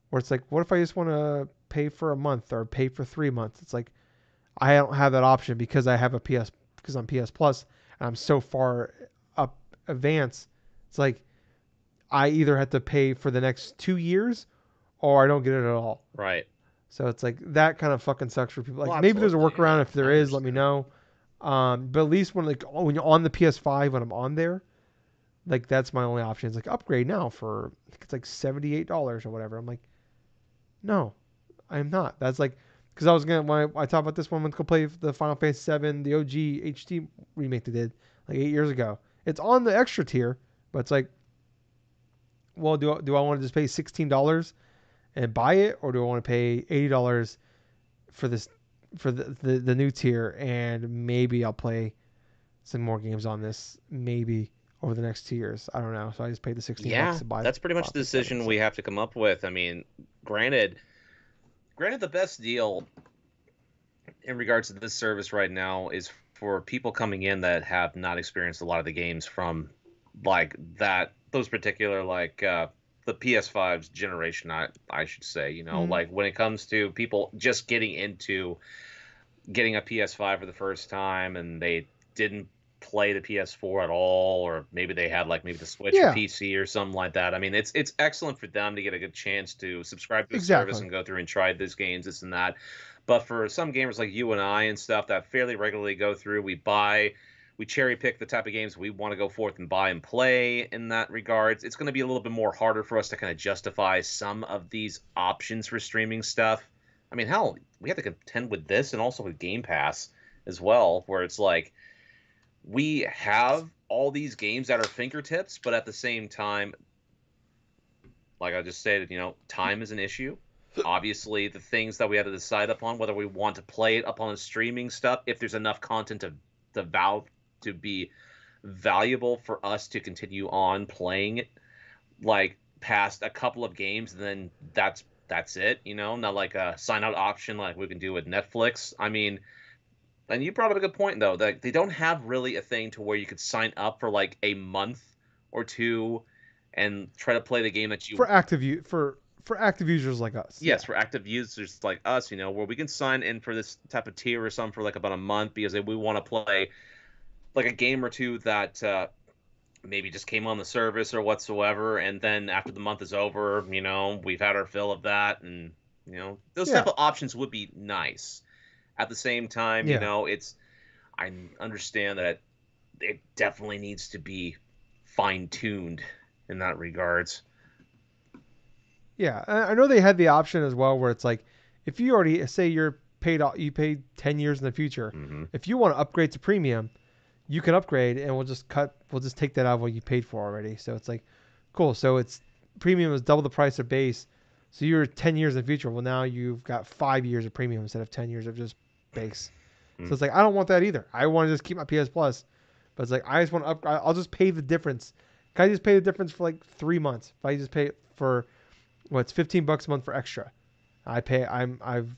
Where it's like, what if I just want to pay for a month or pay for 3 months? It's like I don't have that option because I have a PS because I'm PS Plus and I'm so far up advanced. It's like I either have to pay for the next 2 years or I don't get it at all.
Right.
So it's like that kind of fucking sucks for people.
Well,
Like maybe there's a
absolutely.
workaround.
Yeah,
If there
I
is, let me
understand.
know. But at least when you're on the PS5 when I'm on there, like that's my only option. It's like upgrade now for I think it's like $78 or whatever. I'm like, no, I'm not. That's like because I was gonna when I talked about this one, to play the Final Fantasy 7, the OG HD remake they did like 8 years ago. It's on the extra tier, but it's like, well, do I want to just pay $16 and buy it, or do I want to pay $80 for this for the new tier and maybe I'll play some more games on this maybe over the next 2 years. I don't know. So I just paid the $16
Yeah,
to buy
that's pretty much
Final
the
Fantasy 7.
decision we
So
have to come up with. I mean, granted, the best deal in regards to this service right now is for people coming in that have not experienced a lot of the games from like that those particular like the PS5's generation, I should say,
mm,
like when it comes to people just getting into getting a PS5 for the first time and they didn't play the PS4 at all, or maybe they had like maybe the Switch or
yeah,
PC or something like that. I mean, it's excellent for them to get a good chance to subscribe to a service
exactly.
and go through and try these games, this and that. But for some gamers like you and I and stuff that fairly regularly go through, we cherry pick the type of games we want to go forth and buy and play in that regards. It's going to be a little bit more harder for us to kind of justify some of these options for streaming stuff. I mean, hell, we have to contend with this and also with Game Pass as well, where it's like we have all these games at our fingertips, but at the same time, like I just stated, time is an issue. Obviously, the things that we have to decide upon, whether we want to play it upon the streaming stuff, if there's enough content to be valuable for us to continue on playing it, like past a couple of games, then that's it. Not like a sign out option like we can do with Netflix. I mean, and you brought up a good point though, that they don't have really a thing to where you could sign up for like a month or two and try to play the game that you.
For active users like us. Yeah.
Yes, for active users like us, where we can sign in for this type of tier or something for like about a month because we want to play like a game or two that maybe just came on the service or whatsoever, and then after the month is over, we've had our fill of that, and those type
Yeah.
of options would be nice. At the same time,
Yeah.
I understand that it definitely needs to be fine tuned in that regards.
Yeah. I know they had the option as well where it's like if you already say you paid 10 years in the future,
Hmm.
if you want to upgrade to premium, you can upgrade and we'll just take that out of what you paid for already. So it's like cool. So it's premium is double the price of base. So you're 10 years in the future. Well, now you've got 5 years of premium instead of 10 years of just base. So it's like I don't want that either. I want to just keep my PS Plus, but it's like I just want to upgrade. I'll just pay the difference. Can I just pay the difference for like 3 months? If I just pay it for it's $15 a month for extra. I've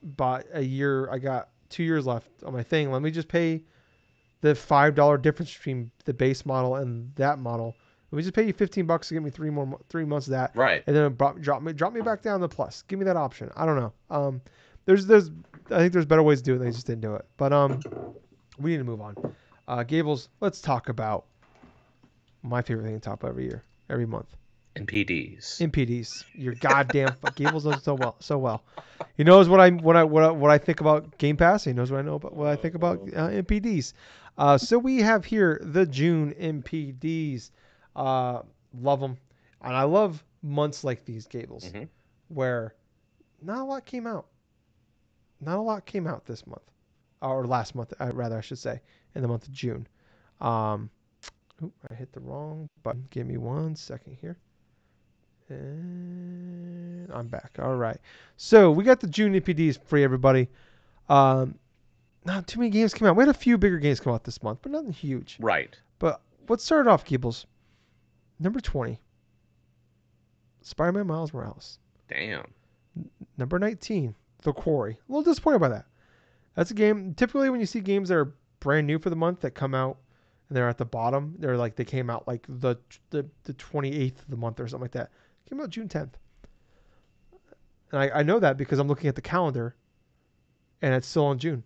bought a year. I got 2 years left on my thing. Let me just pay the $5 difference between the base model and that model. Let me just pay you $15 to get me 3 months of that,
Right.
and then drop me back down to plus. Give me that option. I don't know. There's I think there's better ways to do it. They just didn't do it. But we need to move on. Gables, let's talk about my favorite thing to talk about every month.
NPDs.
NPDs. Your goddamn Gables knows so well. He knows what I think about Game Pass. He knows what I know about what I think about NPDs. So we have here the June NPDs. Love them, and I love months like these, Gables,
Hmm.
where not a lot came out. Not a lot came out this month, or last month, rather I should say, in the month of June. Um, I hit the wrong button. Give me 1 second here. And I'm back. All right. So we got the June EPDs for everybody. Um, Not too many games came out. We had a few bigger games come out this month, but nothing huge.
Right.
But what started off, Gables? Number 20, Spider-Man Miles Morales.
Damn.
Number 19, The Quarry. A little disappointed by that. That's a game. Typically, when you see games that are brand new for the month that come out and they're at the bottom, they came out like the 28th of the month or something like that. Came out June 10th. And I know that because I'm looking at the calendar and it's still in June.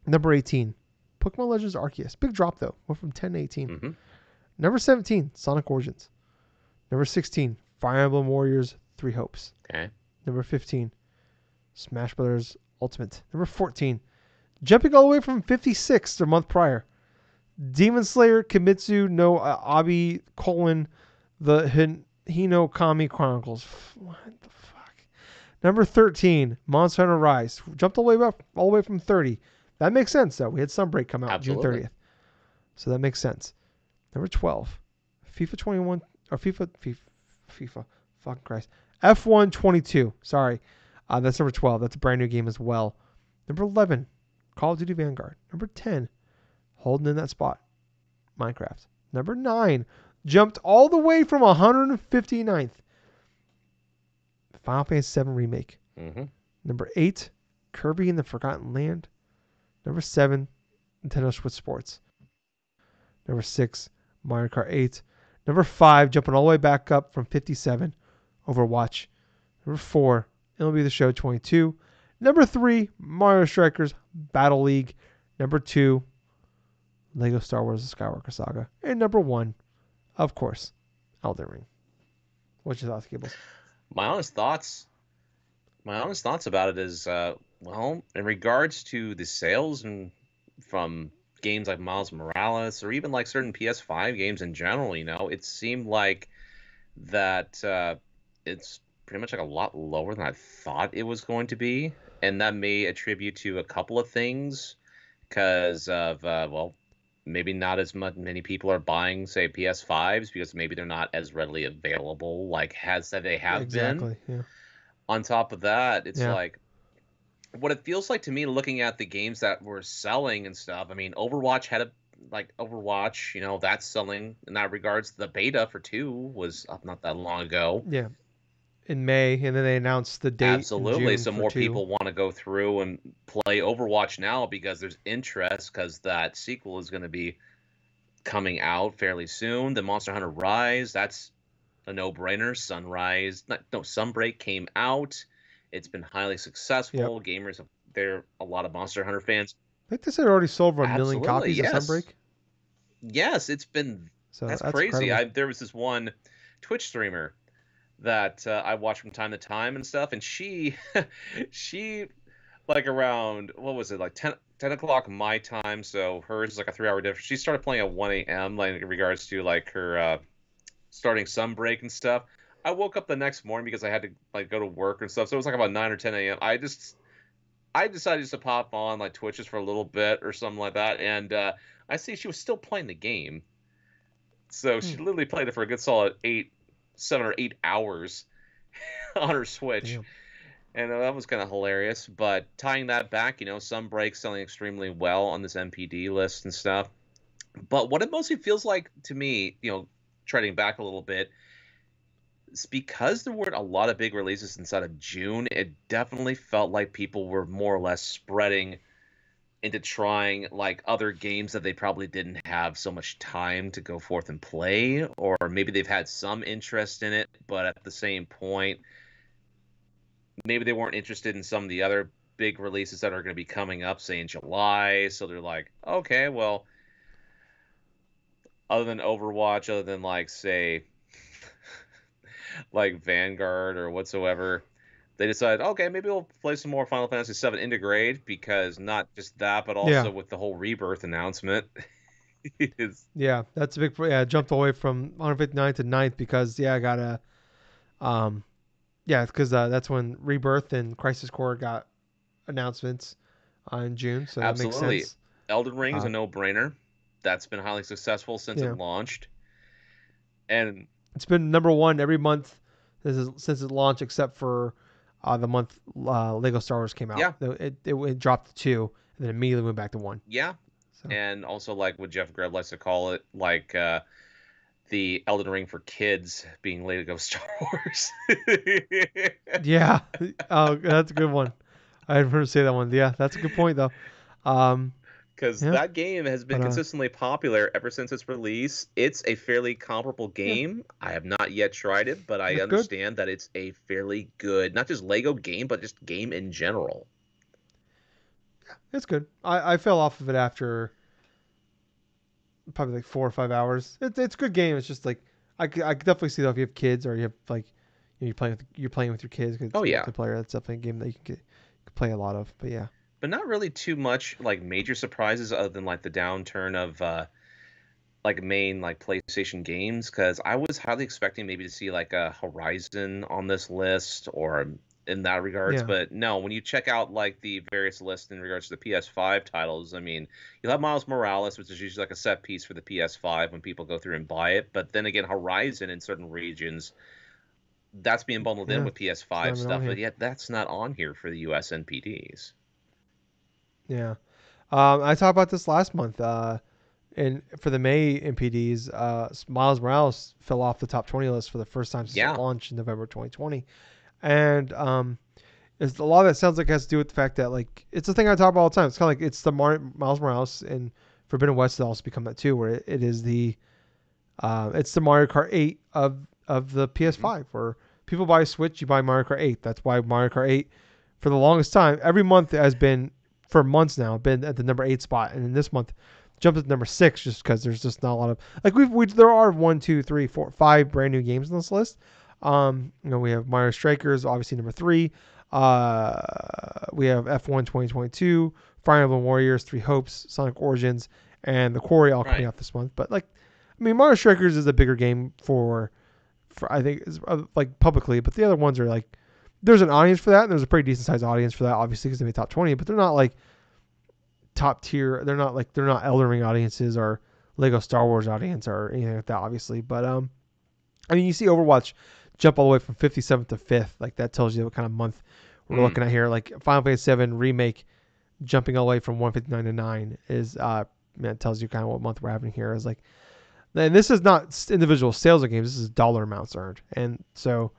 Number 18, Pokemon Legends Arceus. Big drop though. Went from 10 to 18.
Mm-hmm.
Number 17, Sonic Origins. Number 16, Fire Emblem Warriors 3 Hopes.
Okay.
Number 15, Smash Brothers Ultimate. Number 14, jumping all the way from 56 the month prior, Demon Slayer Kimetsu no Abi : the Hinokami Chronicles. What the fuck? Number 13, Monster Hunter Rise. Jumped all the way from 30. That makes sense though. We had Sunbreak come out
Absolutely.
June 30th. So that makes sense. Number 12, FIFA 21 or FIFA. Fucking Christ. F1 22. Sorry. That's number 12. That's a brand new game as well. Number 11, Call of Duty Vanguard. Number 10, holding in that spot, Minecraft. Number 9, jumped all the way from 159th, Final Fantasy 7 Remake.
Mm-hmm.
Number 8, Kirby in the Forgotten Land. Number 7, Nintendo Switch Sports. Number 6, Mario Kart 8. Number 5, jumping all the way back up from 57, Overwatch. Number 4, MLB The Show 22. Number 3, Mario Strikers Battle League. Number 2, Lego Star Wars The Skywalker Saga. And number 1, of course, Elden Ring. What's your thoughts, Gables?
My honest thoughts about it is, well, in regards to the sales and from games like Miles Morales or even like certain PS5 games in general, it seemed like that it's pretty much like a lot lower than I thought it was going to be. And that may attribute to a couple of things because of, well, maybe not as many people are buying, say, PS5s because maybe they're not as readily available like they have
Exactly,
been.
yeah.
On top of that, it's
Yeah.
like what it feels like to me looking at the games that were selling and stuff. I mean, Overwatch had Overwatch, that's selling in that regards. The beta for 2 was up not that long ago.
Yeah. In May, and then they announced the date.
Absolutely.
In June
So more
2.
people want to go through and play Overwatch now because there's interest because that sequel is going to be coming out fairly soon. The Monster Hunter Rise, that's a no-brainer. Sunbreak came out. It's been highly successful.
Yep.
Gamers, there are a lot of Monster Hunter fans.
I think they said it already sold over 1 million
Absolutely,
copies of
yes.
Sunbreak.
Yes, it's been.
So
that's
that's
crazy.
incredible.
There was this one Twitch streamer that I watch from time to time and stuff, and she like around, what was it, like 10 o'clock my time, so hers is like a 3-hour difference. She started playing at 1 a.m. like in regards to like her starting Sunbreak and stuff. I woke up the next morning because I had to like go to work and stuff, so it was like about 9 or 10 a.m. I decided just to pop on like Twitch just for a little bit or something like that, and I see she was still playing the game. So she literally played it for a good solid 7 or 8 hours on her Switch.
Damn.
And that was kind of hilarious. But tying that back, Sunbreak selling extremely well on this NPD list and stuff. But what it mostly feels like to me, treading back a little bit, is because there weren't a lot of big releases inside of June, it definitely felt like people were more or less spreading into trying like other games that they probably didn't have so much time to go forth and play, or maybe they've had some interest in it, but at the same point, maybe they weren't interested in some of the other big releases that are going to be coming up, say in July. So they're like, okay, well, other than Overwatch, other than like, say, like Vanguard or whatsoever, they decided, okay, maybe we'll play some more Final Fantasy VII Integrate, because not just that, but also with the whole Rebirth announcement.
Yeah, that's a big. Yeah, jumped away from 159 to 9th because I got because that's when Rebirth and Crisis Core got announcements in June, so that makes sense.
Elden Ring is a no-brainer. That's been highly successful since it launched, and it's been
number 1 every month since it launched, except for the month Lego Star Wars came out.
Yeah,
it dropped to 2 and then immediately went back to 1.
Yeah, so. And also like what Jeff Grubb likes to call it, like the Elden Ring for kids being Lego Star Wars.
Yeah. Oh, that's a good one. I didn't heard say that one. Yeah, that's a good point though. Um,
Because
yeah,
that game has been
but
consistently popular ever since its release. It's a fairly comparable
yeah,
game. I have not yet tried it, but I
that's good.
understand that it's a fairly good, not just Lego game, but just game in general.
It's good. I fell off of it after probably like 4 or 5 hours. It's a good game. It's just like I could definitely see that if you have kids or you have like you're playing with your kids 'cause it's
Oh yeah,
multiplayer. That's definitely a game that can play a lot of. But yeah,
but not really too much like major surprises other than like the downturn of like main like PlayStation games because I was highly expecting maybe to see like a Horizon on this list or in that regards,
yeah,
but no, when you check out like the various lists in regards to the PS5 titles, I mean, you'll have Miles Morales, which is usually like a set piece for the PS5 when people go through and buy it, but then again, Horizon in certain regions, that's being bundled in
yeah.
with
It's not
PS5
even on
stuff, but
here.
yet that's not on here for the US NPDs.
Yeah. I talked about this last month. And for the May MPDs, Miles Morales fell off the top 20 list for the first time since it
Yeah,
launched in November 2020. And it's a lot of that sounds like it has to do with the fact that like it's the thing I talk about all the time. It's kind of like it's the Miles Morales and Forbidden West has also become that too, where it is it's the Mario Kart 8 of the
hmm,
PS5. Where people buy a Switch, you buy Mario Kart 8. That's why Mario Kart 8 for the longest time, every month has been for months now been at the number 8 spot, and in this month jumped to number 6 just because there's just not a lot of like there are 1, 2, 3, 4, 5 brand new games on this list. We have Mario Strikers, obviously number 3. We have F1 2022, Fire Emblem Warriors, Three Hopes, Sonic Origins, and the Quarry all coming
right.
out this month. But like, I mean, Mario Strikers is a bigger game for I think like publicly, but the other ones are like there's an audience for that, and there's a pretty decent sized audience for that, obviously because they made top 20, but they're not like top tier. They're not Elden Ring audiences or Lego Star Wars audience or anything like that, obviously. But I mean, you see Overwatch jump all the way from 57th to 5th. Like that tells you what kind of month we're
Mm.
looking at here. Like Final Fantasy 7 remake jumping all the way from 159 to 9 is man, it tells you kind of what month we're having here. Is like, and this is not individual sales of games. This is dollar amounts earned, and so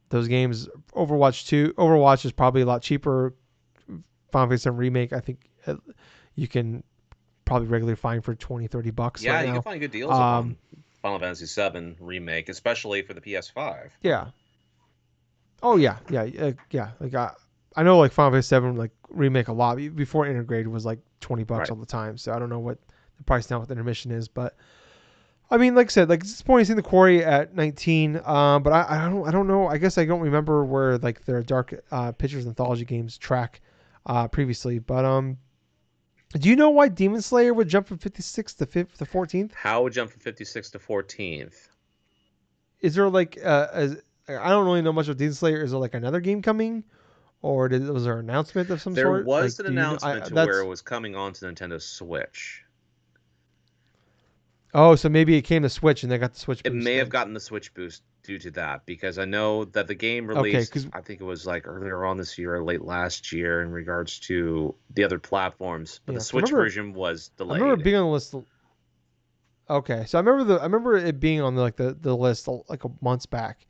those games, Overwatch is probably a lot cheaper. Final Fantasy 7 remake, I think you can probably regularly find for 20, $30
Yeah,
right
you can
now.
find good deals
Um,
upon Final Fantasy VII Remake, especially for the PS5.
yeah. Oh yeah, yeah. Like I know like Final Fantasy 7 like remake a lot before integrated was like $20
Right.
all the time. So I don't know what the price now with intermission is, but I mean, like I said, like it's disappointing seeing the Quarry at 19. But I don't know. I guess I don't remember where like their Dark Pictures anthology games track previously. But do you know why Demon Slayer would jump from 56 to 14th?
How would jump from 56 to 14th?
Is there like I don't really know much of Demon Slayer. Is there like another game coming, or was there an announcement of some
There
sort?
was
Like,
an
do you know?
announcement to where it
That's
was coming onto Nintendo Switch.
oh, so maybe it came to Switch and they got the Switch
It
boost
may have
then.
gotten the Switch boost due to that because I know that the game
Okay,
released,
because
I think it was like earlier on this year or late last year in regards to the other platforms, but the
yeah, because
Switch version was
I remember it
delayed.
being on the list. Okay, so I remember it being on the list like a months back,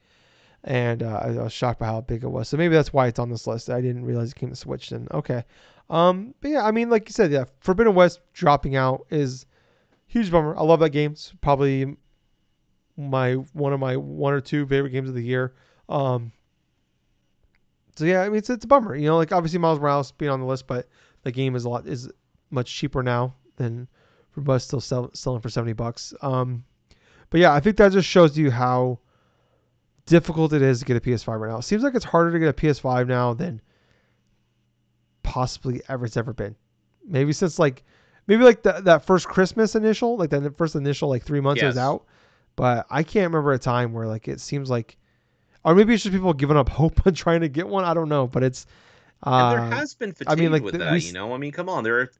and I was shocked by how big it was. So maybe that's why it's on this list. I didn't realize it came to Switch then. Okay, but yeah, I mean, like you said, yeah, Forbidden West dropping out is huge bummer. I love that game. It's probably my one or two favorite games of the year. Um, so yeah, I mean, it's a bummer. You know, like obviously Miles Morales being on the list, but the game is much cheaper now than for Buzz selling for $70. But yeah, I think that just shows you how difficult it is to get a PS5 right now. It seems like it's harder to get a PS5 now than possibly ever it's ever been. Maybe since maybe like that first Christmas initial, like that first initial like 3 months it was
Yes.
out. But I can't remember a time where like it seems like, or maybe it's just people giving up hope on trying to get one. I don't know, but it's,
And there
uh,
has been
I mean
fatigue
like
with
we,
that, you know. I mean, come on, there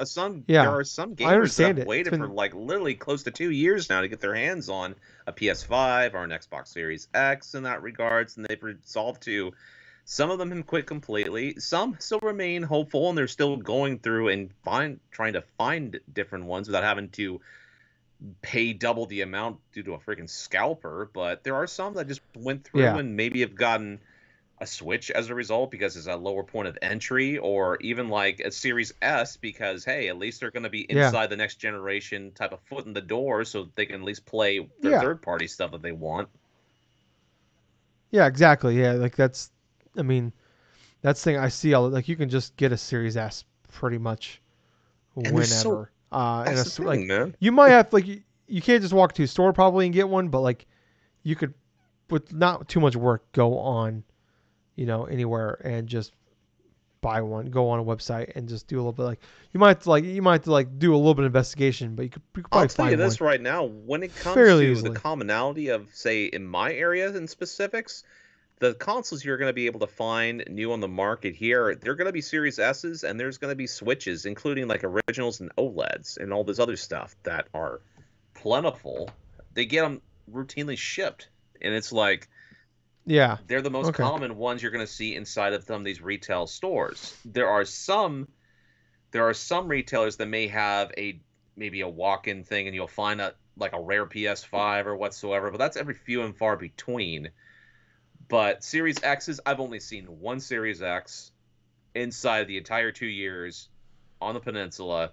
yeah,
are some
I
gamers that have
understand it. It's
waited for
been
like literally close to 2 years now to get their hands on a PS5 or an Xbox Series X in that regards, and they've resolved to. Some of them have quit completely. Some still remain hopeful, and they're still going through and trying to find different ones without having to pay double the amount due to a freaking scalper, but there are some that just went through
Yeah.
and maybe have gotten a Switch as a result because it's a lower point of entry, or even like a Series S because hey, at least they're going to be
Yeah.
inside the next generation type of foot in the door, so they can at least play their
Yeah.
third party stuff that they want.
Yeah, exactly. Yeah, like that's I mean, that's the thing I see all like you can just get a Series S pretty much
And there's so
whenever. And
that's the
it's
thing,
like
man.
you might have like you can't just walk to a store probably and get one, but like you could with not too much work go on, anywhere and just buy one, go on a website and just do a little bit like you might have to do a little bit of investigation, but you could
I'll
probably
tell you
find one
this right now, when it comes
fairly
to the
easily.
commonality of say in my area in specifics, the consoles you're going to be able to find new on the market here, they're going to be Series S's and there's going to be Switches, including like originals and OLEDs and all this other stuff that are plentiful. They get them routinely shipped, and it's like
Yeah.
they're the most
Okay.
common ones you're going to see inside of some of these retail stores. There are some retailers that may have maybe a walk-in thing, and you'll find a like a rare PS5 or whatsoever, but that's every few and far between. But Series X's, I've only seen one Series X inside the entire 2 years on the peninsula,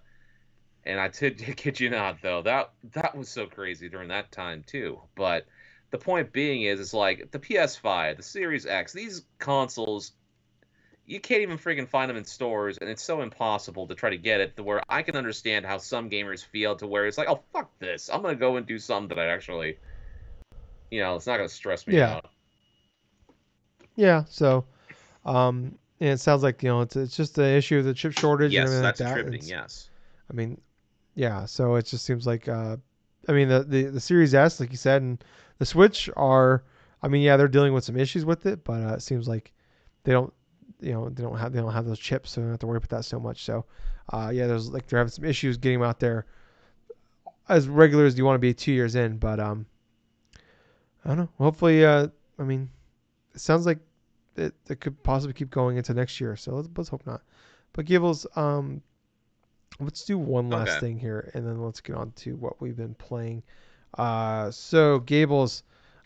and I kid you not, though that was so crazy during that time too. But the point being is, it's like the PS5, the Series X, these consoles, you can't even freaking find them in stores, and it's so impossible to try to get it. To where I can understand how some gamers feel, to where it's like, oh fuck this, I'm gonna go and do something that I actually, it's not gonna stress me
Yeah.
out.
Yeah. So, and it sounds like it's just the issue of the chip shortage and
Yes,
everything like
that's
that.
attributing. Yes.
I mean, yeah. So it just seems like, I mean, the Series S, like you said, and the Switch are, I mean, yeah, they're dealing with some issues with it, but it seems like they don't, they don't have those chips, so they don't have to worry about that so much. So, yeah, there's like they're having some issues getting them out there as regular as you want to be 2 years in, but I don't know. Hopefully, I mean, it sounds like it could possibly keep going into next year. So let's hope not. But Gables, let's do one last
Okay.
thing here, and then let's get on to what we've been playing. So Gables,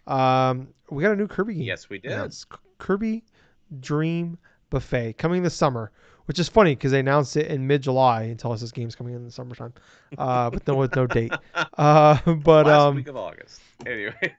we got a new Kirby game
Yes, we did.
announced. Kirby Dream Buffet coming this summer, which is funny because they announced it in mid-July and tell us this game's coming in the summertime, but no with no date. But
Last week of August. Anyway.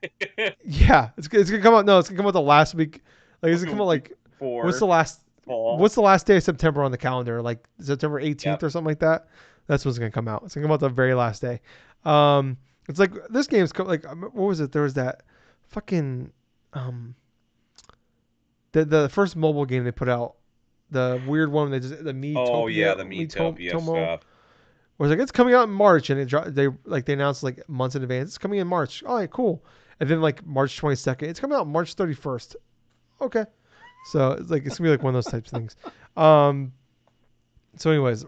yeah, it's gonna come out. No, it's gonna come out the last week. Like it's
Of
gonna
the
come out
week
like what's
before
the last
fall.
what's the last day of September on the calendar? Like September 18th
Yep.
or something like that. That's what's gonna come out. It's gonna come out the very last day. Um, it's like this game's like what was it? There was that fucking um the first mobile game they put out, the weird one they just the
Oh yeah, the
Metopia
Metopia
Tomo
stuff.
was like it's coming out in March and they announced like months in advance. It's coming in March. All right, cool. And then like March 22nd, it's coming out March 31st. Okay. So it's gonna be like one of those types of things. Um. So, anyways,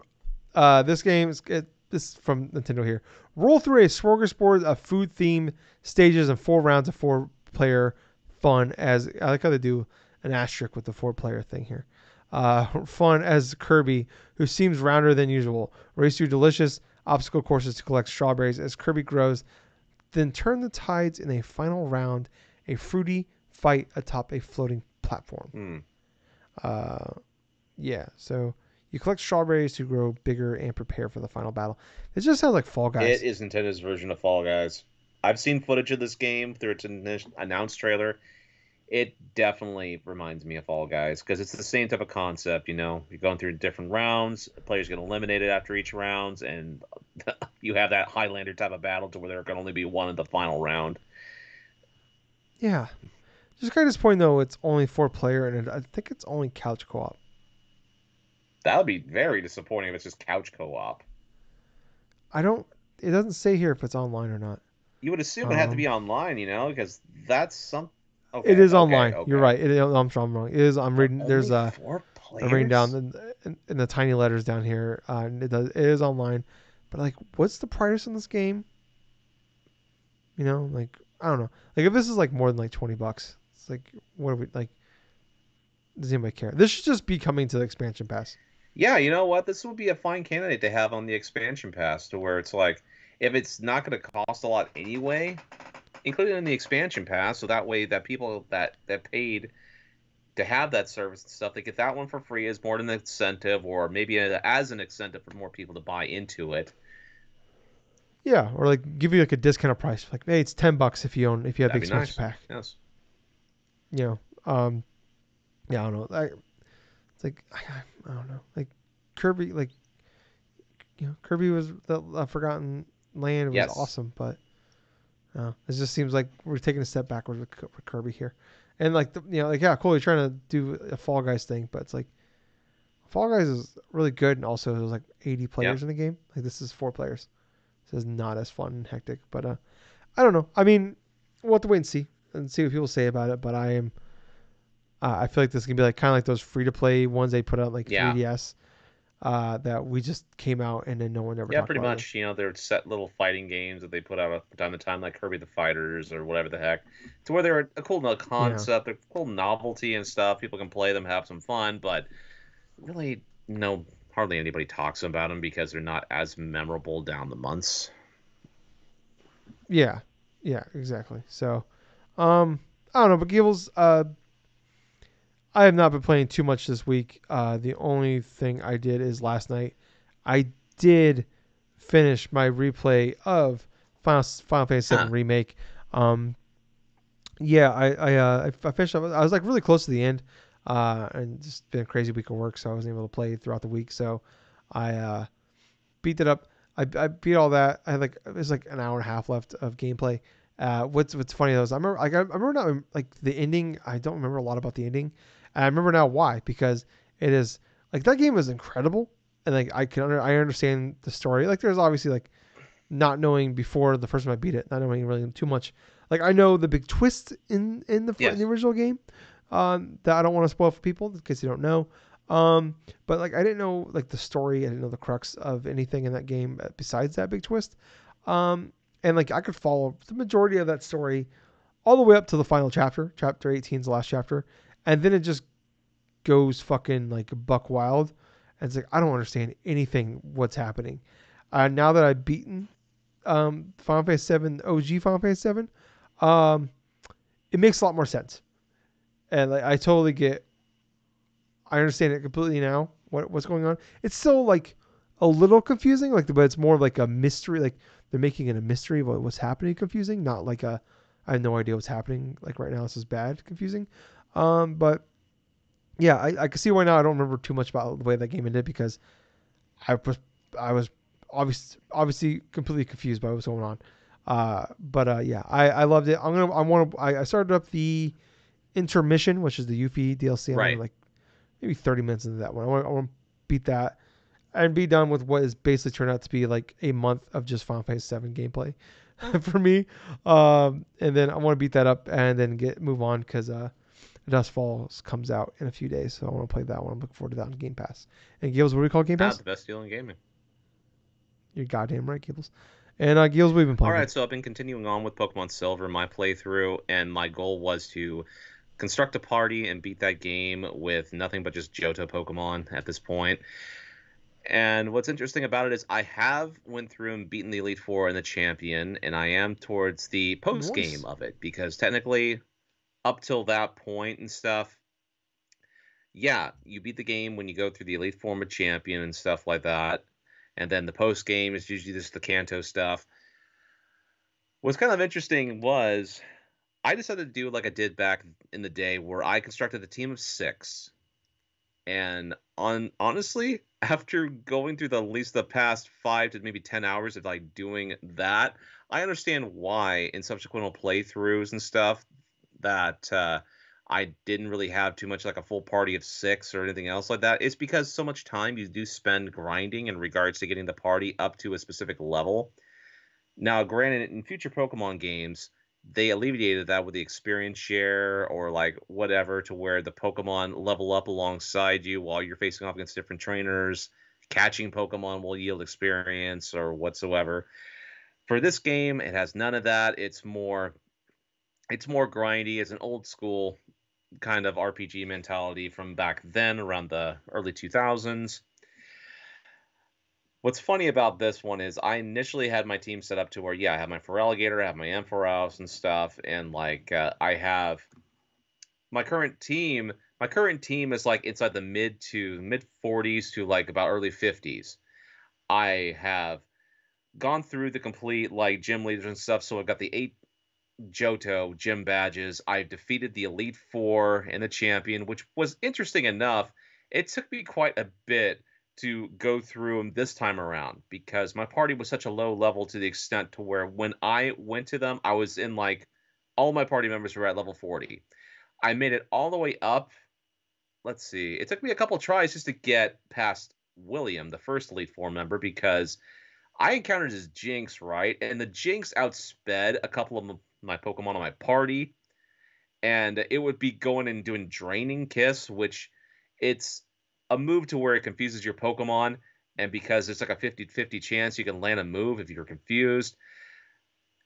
this game this is from Nintendo here. Roll through a smorgasbord of food themed stages and 4 rounds of 4-player fun. As I like how they do an asterisk with the 4-player thing here. Fun as Kirby, who seems rounder than usual. Race through delicious obstacle courses to collect strawberries as Kirby grows. Then turn the tides in a final round, a fruity fight atop a floating platform.
Hmm.
Uh, yeah, so you collect strawberries to grow bigger and prepare for the final battle. It just sounds like Fall
It
Guys.
is Nintendo's version of Fall Guys. I've seen footage of this game through its announced trailer. It definitely reminds me of Fall Guys because it's the same type of concept. You're going through different rounds. Players get eliminated after each round, and you have that Highlander type of battle to where there can only be one in the final round.
Yeah, just kind of disappointing though. It's only 4-player, and I think it's only couch co-op.
That would be very disappointing if it's just couch co-op.
I don't. It doesn't say here if it's online or not.
You would assume it had to
Um,
be online, because that's some.
it
Okay,
is
okay,
online. You're
okay.
right. I'm wrong. It is. I'm
But
reading.
only
There's
four
I'm reading down
players?
in the tiny letters down here. It is online, but like, what's the price on this game? Like I don't know. Like if this is like more than like $20, it's like what are we like? Does anybody care? This should just be coming to the expansion pass.
Yeah, you know what? This would be a fine candidate to have on the expansion pass, to where it's like, if it's not going to cost a lot anyway, include it in the expansion pass, so that way that people that paid to have that service and stuff, they get that one for free as more than an incentive, or maybe as an incentive for more people to buy into it.
Yeah, or like give you like a discounted price. Like, hey, it's $10 if you have the
That'd be
expansion
nice.
pack.
Yes.
You know, yeah, I don't know. It's like I don't know. Like Kirby, like Kirby was the Forgotten Land was
Yes.
awesome, but it just seems like we're taking a step backwards with Kirby here. And like like yeah, cool. You're trying to do a Fall Guys thing, but it's like Fall Guys is really good, and also there's like 80
Yep.
players in the game. Like this is 4 players. This is not as fun and hectic. But I don't know. I mean, we'll have to wait and see what people say about it. But I am. I feel like this is gonna be like kind of like those free to play ones they put out like
Yeah.
3DS that we just came out and then no one ever
Yeah,
talked
pretty
about again.
much. They're set little fighting games that they put out from time to time, like Kirby the Fighters or whatever the heck, to where they're a cool
Yeah.
concept, they're a cool novelty and stuff. People can play them, have some fun, but really, hardly anybody talks about them because they're not as memorable down the months.
Yeah. Yeah. Exactly. So, I don't know, but Gables, I have not been playing too much this week. The only thing I did is last night I did finish my replay of Final Fantasy VII
Huh.
Remake. Um, yeah, I finished up. I was like really close to the end, and just been a crazy week of work, so I wasn't able to play throughout the week. So I beat it up. I beat all that. I had like it was like an hour and a half left of gameplay. What's funny though is I remember now like the ending. I don't remember a lot about the ending, and I remember now why because it is like that game was incredible, and like I understand the story. Like there's obviously like not knowing before the first time I beat it, not knowing really too much. Like I know the big twist in the
Yes.
original game, that I don't want to spoil for people in case you don't know. But like I didn't know like the story, I didn't know the crux of anything in that game besides that big twist. And like I could follow the majority of that story all the way up to the final chapter. Chapter 18 is the last chapter, and then it just goes fucking like buck wild. And it's like I don't understand anything what's happening. Now that I've beaten Final Fantasy 7, OG Final Fantasy 7, um, it makes a lot more sense. And like I totally I understand it completely now. What's going on? It's still like a little confusing, like but it's more like a mystery. Like they're making it a mystery of what's happening. Confusing, not like a I have no idea what's happening. Like right now, this is bad. Confusing. But yeah, I can see why now I don't remember too much about the way that game ended because I was I was obviously completely confused by what's going on. But yeah, I loved it. I started up the intermission, which is the Yuffie DLC. I'm only
Right.
like maybe 30 minutes into that one. I want to beat that and be done with what is basically turned out to be like a month of just Final Fantasy 7 gameplay for me. And then I want to beat that up and then move on because Dust Falls comes out in a few days, so I want to play that one. I'm looking forward to that on Game Pass. And Gills, what do we call Game
Not
Pass?
the best deal in gaming.
You're goddamn right, Gills. And Gills, what have you been
All
playing, bud?
right, so I've been continuing on with Pokemon Silver, my playthrough, and my goal was to construct a party and beat that game with nothing but just Johto Pokemon at this point. And what's interesting about it is I have went through and beaten the Elite Four and the Champion, and I am towards the post game
Nice.
of it because technically, up till that point and stuff, yeah, you beat the game when you go through the Elite Four and Champion and stuff like that. And then the post game is usually just the Kanto stuff. What's kind of interesting was I decided to do like I did back in the day where I constructed a team of 6. And honestly, after going through the at least the past 5 to maybe 10 hours of like doing that, I understand why in subsequent playthroughs and stuff that I didn't really have too much like a full party of 6 or anything else like that. It's because so much time you do spend grinding in regards to getting the party up to a specific level. Now, granted, in future Pokemon games, they alleviated that with the experience share or like whatever to where the Pokemon level up alongside you while you're facing off against different trainers. Catching Pokemon will yield experience or whatsoever. For this game, it has none of that. It's more grindy. It's an old school kind of RPG mentality from back then around the early 2000s. What's funny about this one is I initially had my team set up to where, yeah, I have my Feraligatr, I have my Ampharos and stuff, and like I have my current team. My current team is like inside the mid 40s to like about early 50s. I have gone through the complete like gym leaders and stuff, so I've got the 8 Johto gym badges. I've defeated the Elite Four and the champion, which was interesting enough. It took me quite a bit to go through them this time around because my party was such a low level to the extent to where when I went to them, I was in like all my party members were at level 40. I made it all the way up. Let's see. It took me a couple tries just to get past William, the first Elite Four member, because I encountered his Jinx, right? And the Jinx outsped a couple of my Pokemon on my party, and it would be going and doing Draining Kiss, which it's a move to where it confuses your Pokemon, and because it's like a 50-50 chance you can land a move if you're confused,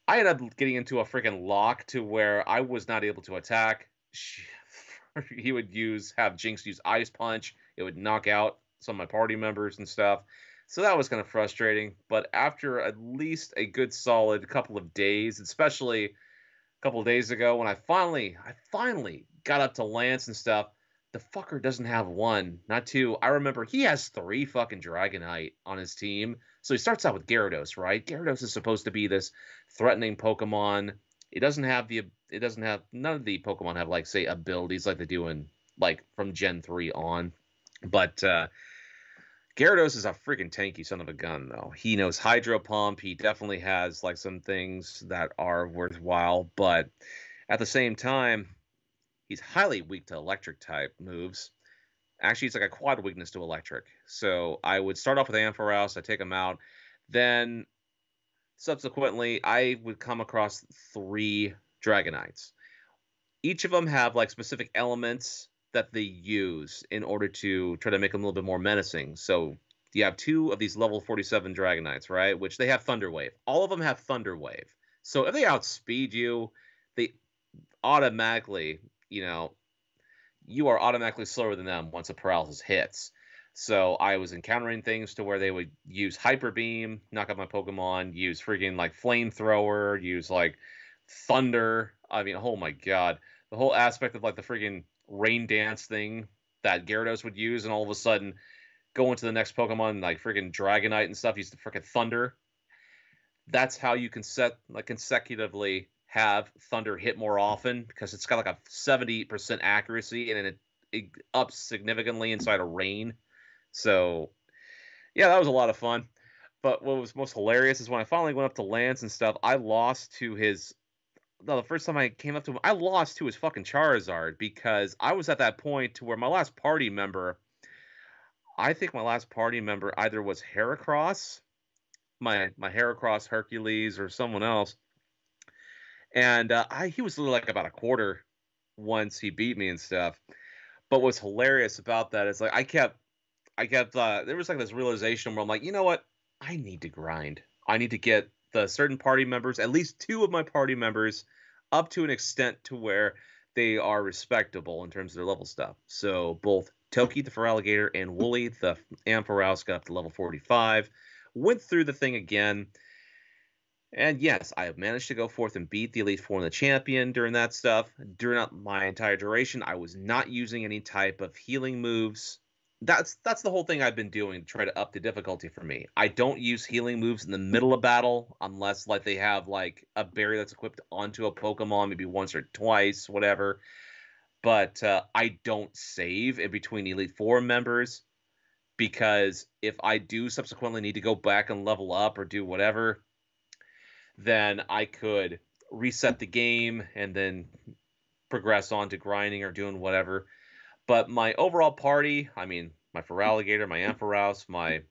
I ended up getting into a freaking lock to where I was not able to attack. He would have Jinx use Ice Punch. It would knock out some of my party members and stuff. So that was kind of frustrating. But after at least a good solid couple of days, especially a couple of days ago when I finally got up to Lance and stuff, the fucker doesn't have one, not two. I remember he has 3 fucking Dragonite on his team. So he starts out with Gyarados, right? Gyarados is supposed to be this threatening Pokemon. It doesn't have none of the Pokemon have like say abilities like they do in like from Gen 3 on. But Gyarados is a freaking tanky son of a gun though. He knows Hydro Pump. He definitely has like some things that are worthwhile, but at the same time, he's highly weak to electric type moves. Actually, it's like a quad weakness to electric. So I would start off with Ampharos, I take him out. Then subsequently, I would come across 3 Dragonites. Each of them have like specific elements that they use in order to try to make them a little bit more menacing. So you have 2 of these level 47 Dragonites, right? Which they have Thunder Wave. All of them have Thunder Wave. So if they outspeed you, they automatically, you are automatically slower than them once a paralysis hits. So I was encountering things to where they would use Hyper Beam, knock out my Pokemon, use freaking like Flamethrower, use like Thunder. I mean, oh my god. The whole aspect of like the freaking Rain Dance thing that Gyarados would use, and all of a sudden go into the next Pokemon, like freaking Dragonite and stuff, use the freaking Thunder. That's how you can set like consecutively have Thunder hit more often because it's got like a 70% accuracy and it ups significantly inside of Rain. So yeah, that was a lot of fun. But what was most hilarious is when I finally went up to Lance and stuff, I lost to his. No, the first time I came up to him, I lost to his fucking Charizard because I was at that point to where my last party member, I think my last party member either was Heracross, my Heracross Hercules, or someone else, and he was like about a quarter once he beat me and stuff. But what's hilarious about that is like I kept there was like this realization where I'm like, you know what? I need to grind. I need to get the certain party members, at least 2 of my party members, up to an extent to where they are respectable in terms of their level stuff. So both Toki the Feraligatr and Wooly the Ampharos got up to level 45. Went through the thing again. And yes, I have managed to go forth and beat the Elite Four and the champion during that stuff. During my entire duration, I was not using any type of healing moves. That's the whole thing I've been doing to try to up the difficulty for me. I don't use healing moves in the middle of battle unless like they have like a berry that's equipped onto a Pokemon maybe once or twice, whatever. But I don't save in between Elite Four members because if I do subsequently need to go back and level up or do whatever, then I could reset the game and then progress on to grinding or doing whatever. But my overall party, I mean, my Feraligatr, my Ampharos, my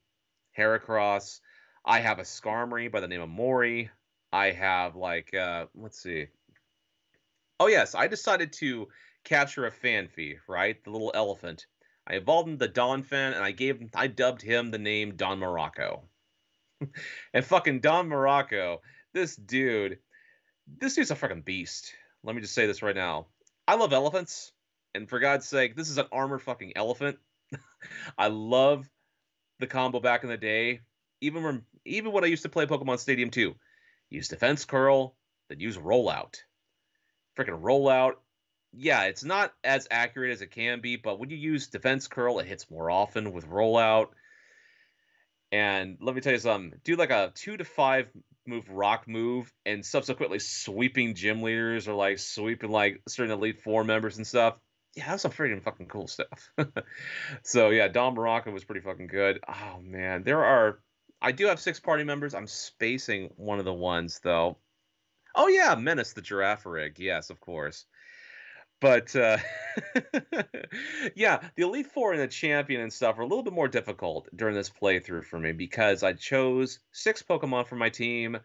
Heracross, I have a Skarmory by the name of Mori. I have like, let's see. Oh yes, I decided to capture a Fanphy, right? The little elephant. I evolved him the Donphan, and I dubbed him the name Don Morocco. And fucking Don Morocco, this dude, this dude's a fucking beast. Let me just say this right now. I love elephants, and for God's sake, this is an armored fucking elephant. I love the combo back in the day. even when I used to play Pokemon Stadium 2, use defense curl, then use rollout. Freaking rollout. Yeah, it's not as accurate as it can be, but when you use defense curl, it hits more often with rollout. And let me tell you something. Do like a 2 to 5 move rock move, and subsequently sweeping gym leaders or like sweeping like certain Elite Four members and stuff. Yeah, that's some freaking fucking cool stuff. So yeah, Don Baraka was pretty fucking good. Oh man, I do have 6 party members. I'm spacing one of the ones though. Oh yeah, Menace the Giraffe Rig. Yes, of course. But yeah, the Elite Four and the Champion and stuff are a little bit more difficult during this playthrough for me because I chose 6 Pokemon for my team,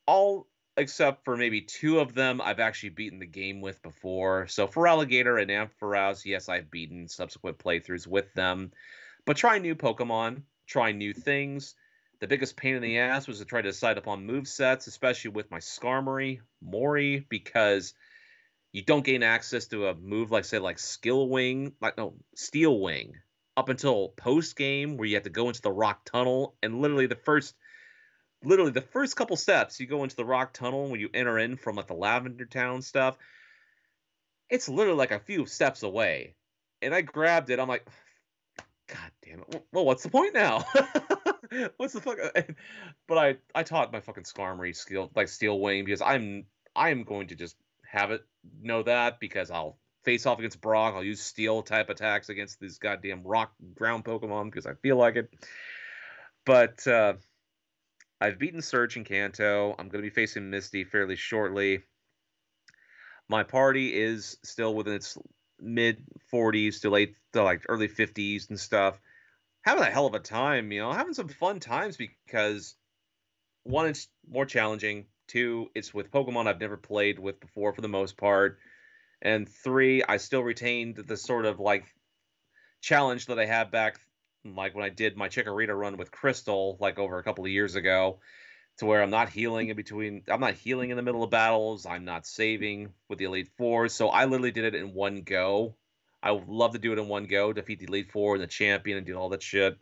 all except for maybe 2 of them I've actually beaten the game with before. So for Alligator and Ampharos, yes, I've beaten subsequent playthroughs with them. But trying new Pokemon, trying new things. The biggest pain in the ass was to try to decide upon move sets, especially with my Skarmory, Mori, because you don't gain access to a move like say like Skill Wing, like no Steel Wing, up until post game where you have to go into the rock tunnel, and literally the first couple steps you go into the rock tunnel when you enter in from like the Lavender Town stuff, it's literally like a few steps away. And I grabbed it, I'm like, God damn it. Well, what's the point now? What's the fuck? But I taught my fucking Skarmory skill like Steel Wing because I'm going to just have it know that because I'll face off against Brock. I'll use Steel type attacks against these goddamn rock ground Pokemon because I feel like it. But I've beaten Surge and Kanto. I'm going to be facing Misty fairly shortly. My party is still within its mid 40s to late to like early 50s and stuff. Having a hell of a time, having some fun times because one, it's more challenging. 2, it's with Pokemon I've never played with before for the most part. And 3, I still retained the sort of like challenge that I had back like when I did my Chikorita run with Crystal like over a couple of years ago, to where I'm not healing I'm not healing in the middle of battles, I'm not saving with the Elite Four, so I literally did it in one go. I would love to do it in one go, defeat the Elite Four and the champion and do all that shit.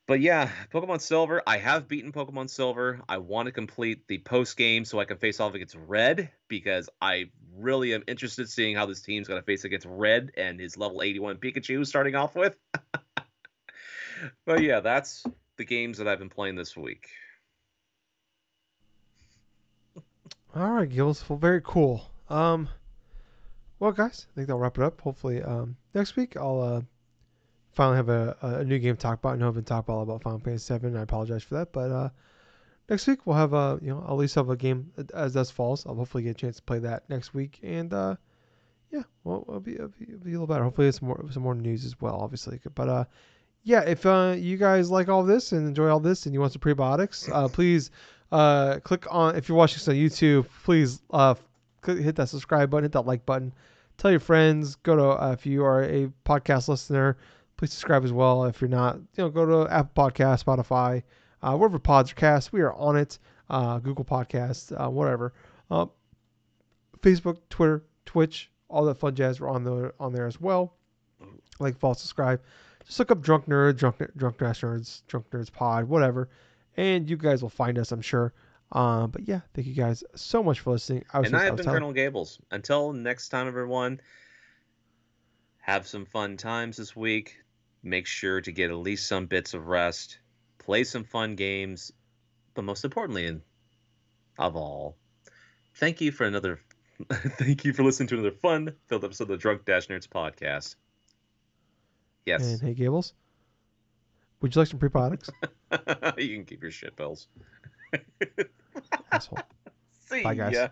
But yeah, Pokemon Silver, I have beaten Pokemon Silver. I want to complete the post game so I can face off against Red because I really am interested in seeing how this team's going to face against Red and his level 81 Pikachu starting off with. But yeah, that's the games that I've been playing this week.
All right, Gills. Well, very cool. Well, guys, I think that'll wrap it up. Hopefully, next week I'll finally have a new game to talk about. I know I've been talking about Final Fantasy VII. I apologize for that, but next week we'll have at least have a game as Dusk Falls. I'll hopefully get a chance to play that next week, and yeah, well, it'll be a little better. Hopefully, it's some more news as well, obviously. But yeah, if you guys like all this and enjoy all this, and you want some prebiotics, please click on. If you're watching this on YouTube, please hit that subscribe button, hit that like button, tell your friends. Go to if you are a podcast listener, please subscribe as well. If you're not, go to Apple Podcast, Spotify, wherever pods are cast. We are on it. Google Podcasts, whatever. Facebook, Twitter, Twitch, all that fun jazz. We're on there as well. Like, follow, subscribe. Just look up Drunk Nerds, Drunk Nerds, Drunk Nerds Pod, whatever, and you guys will find us, I'm sure. But yeah, thank you guys so much for listening.
I have been Colonel Gables. Until next time, everyone, have some fun times this week. Make sure to get at least some bits of rest. Play some fun games. But most importantly, and of all, thank you for listening to another fun-filled episode of the Drunk-Nerds podcast. Yes.
And hey, Gables, would you like some prebiotics?
You can keep your shit pills.
Asshole.
See
Bye, guys.
ya.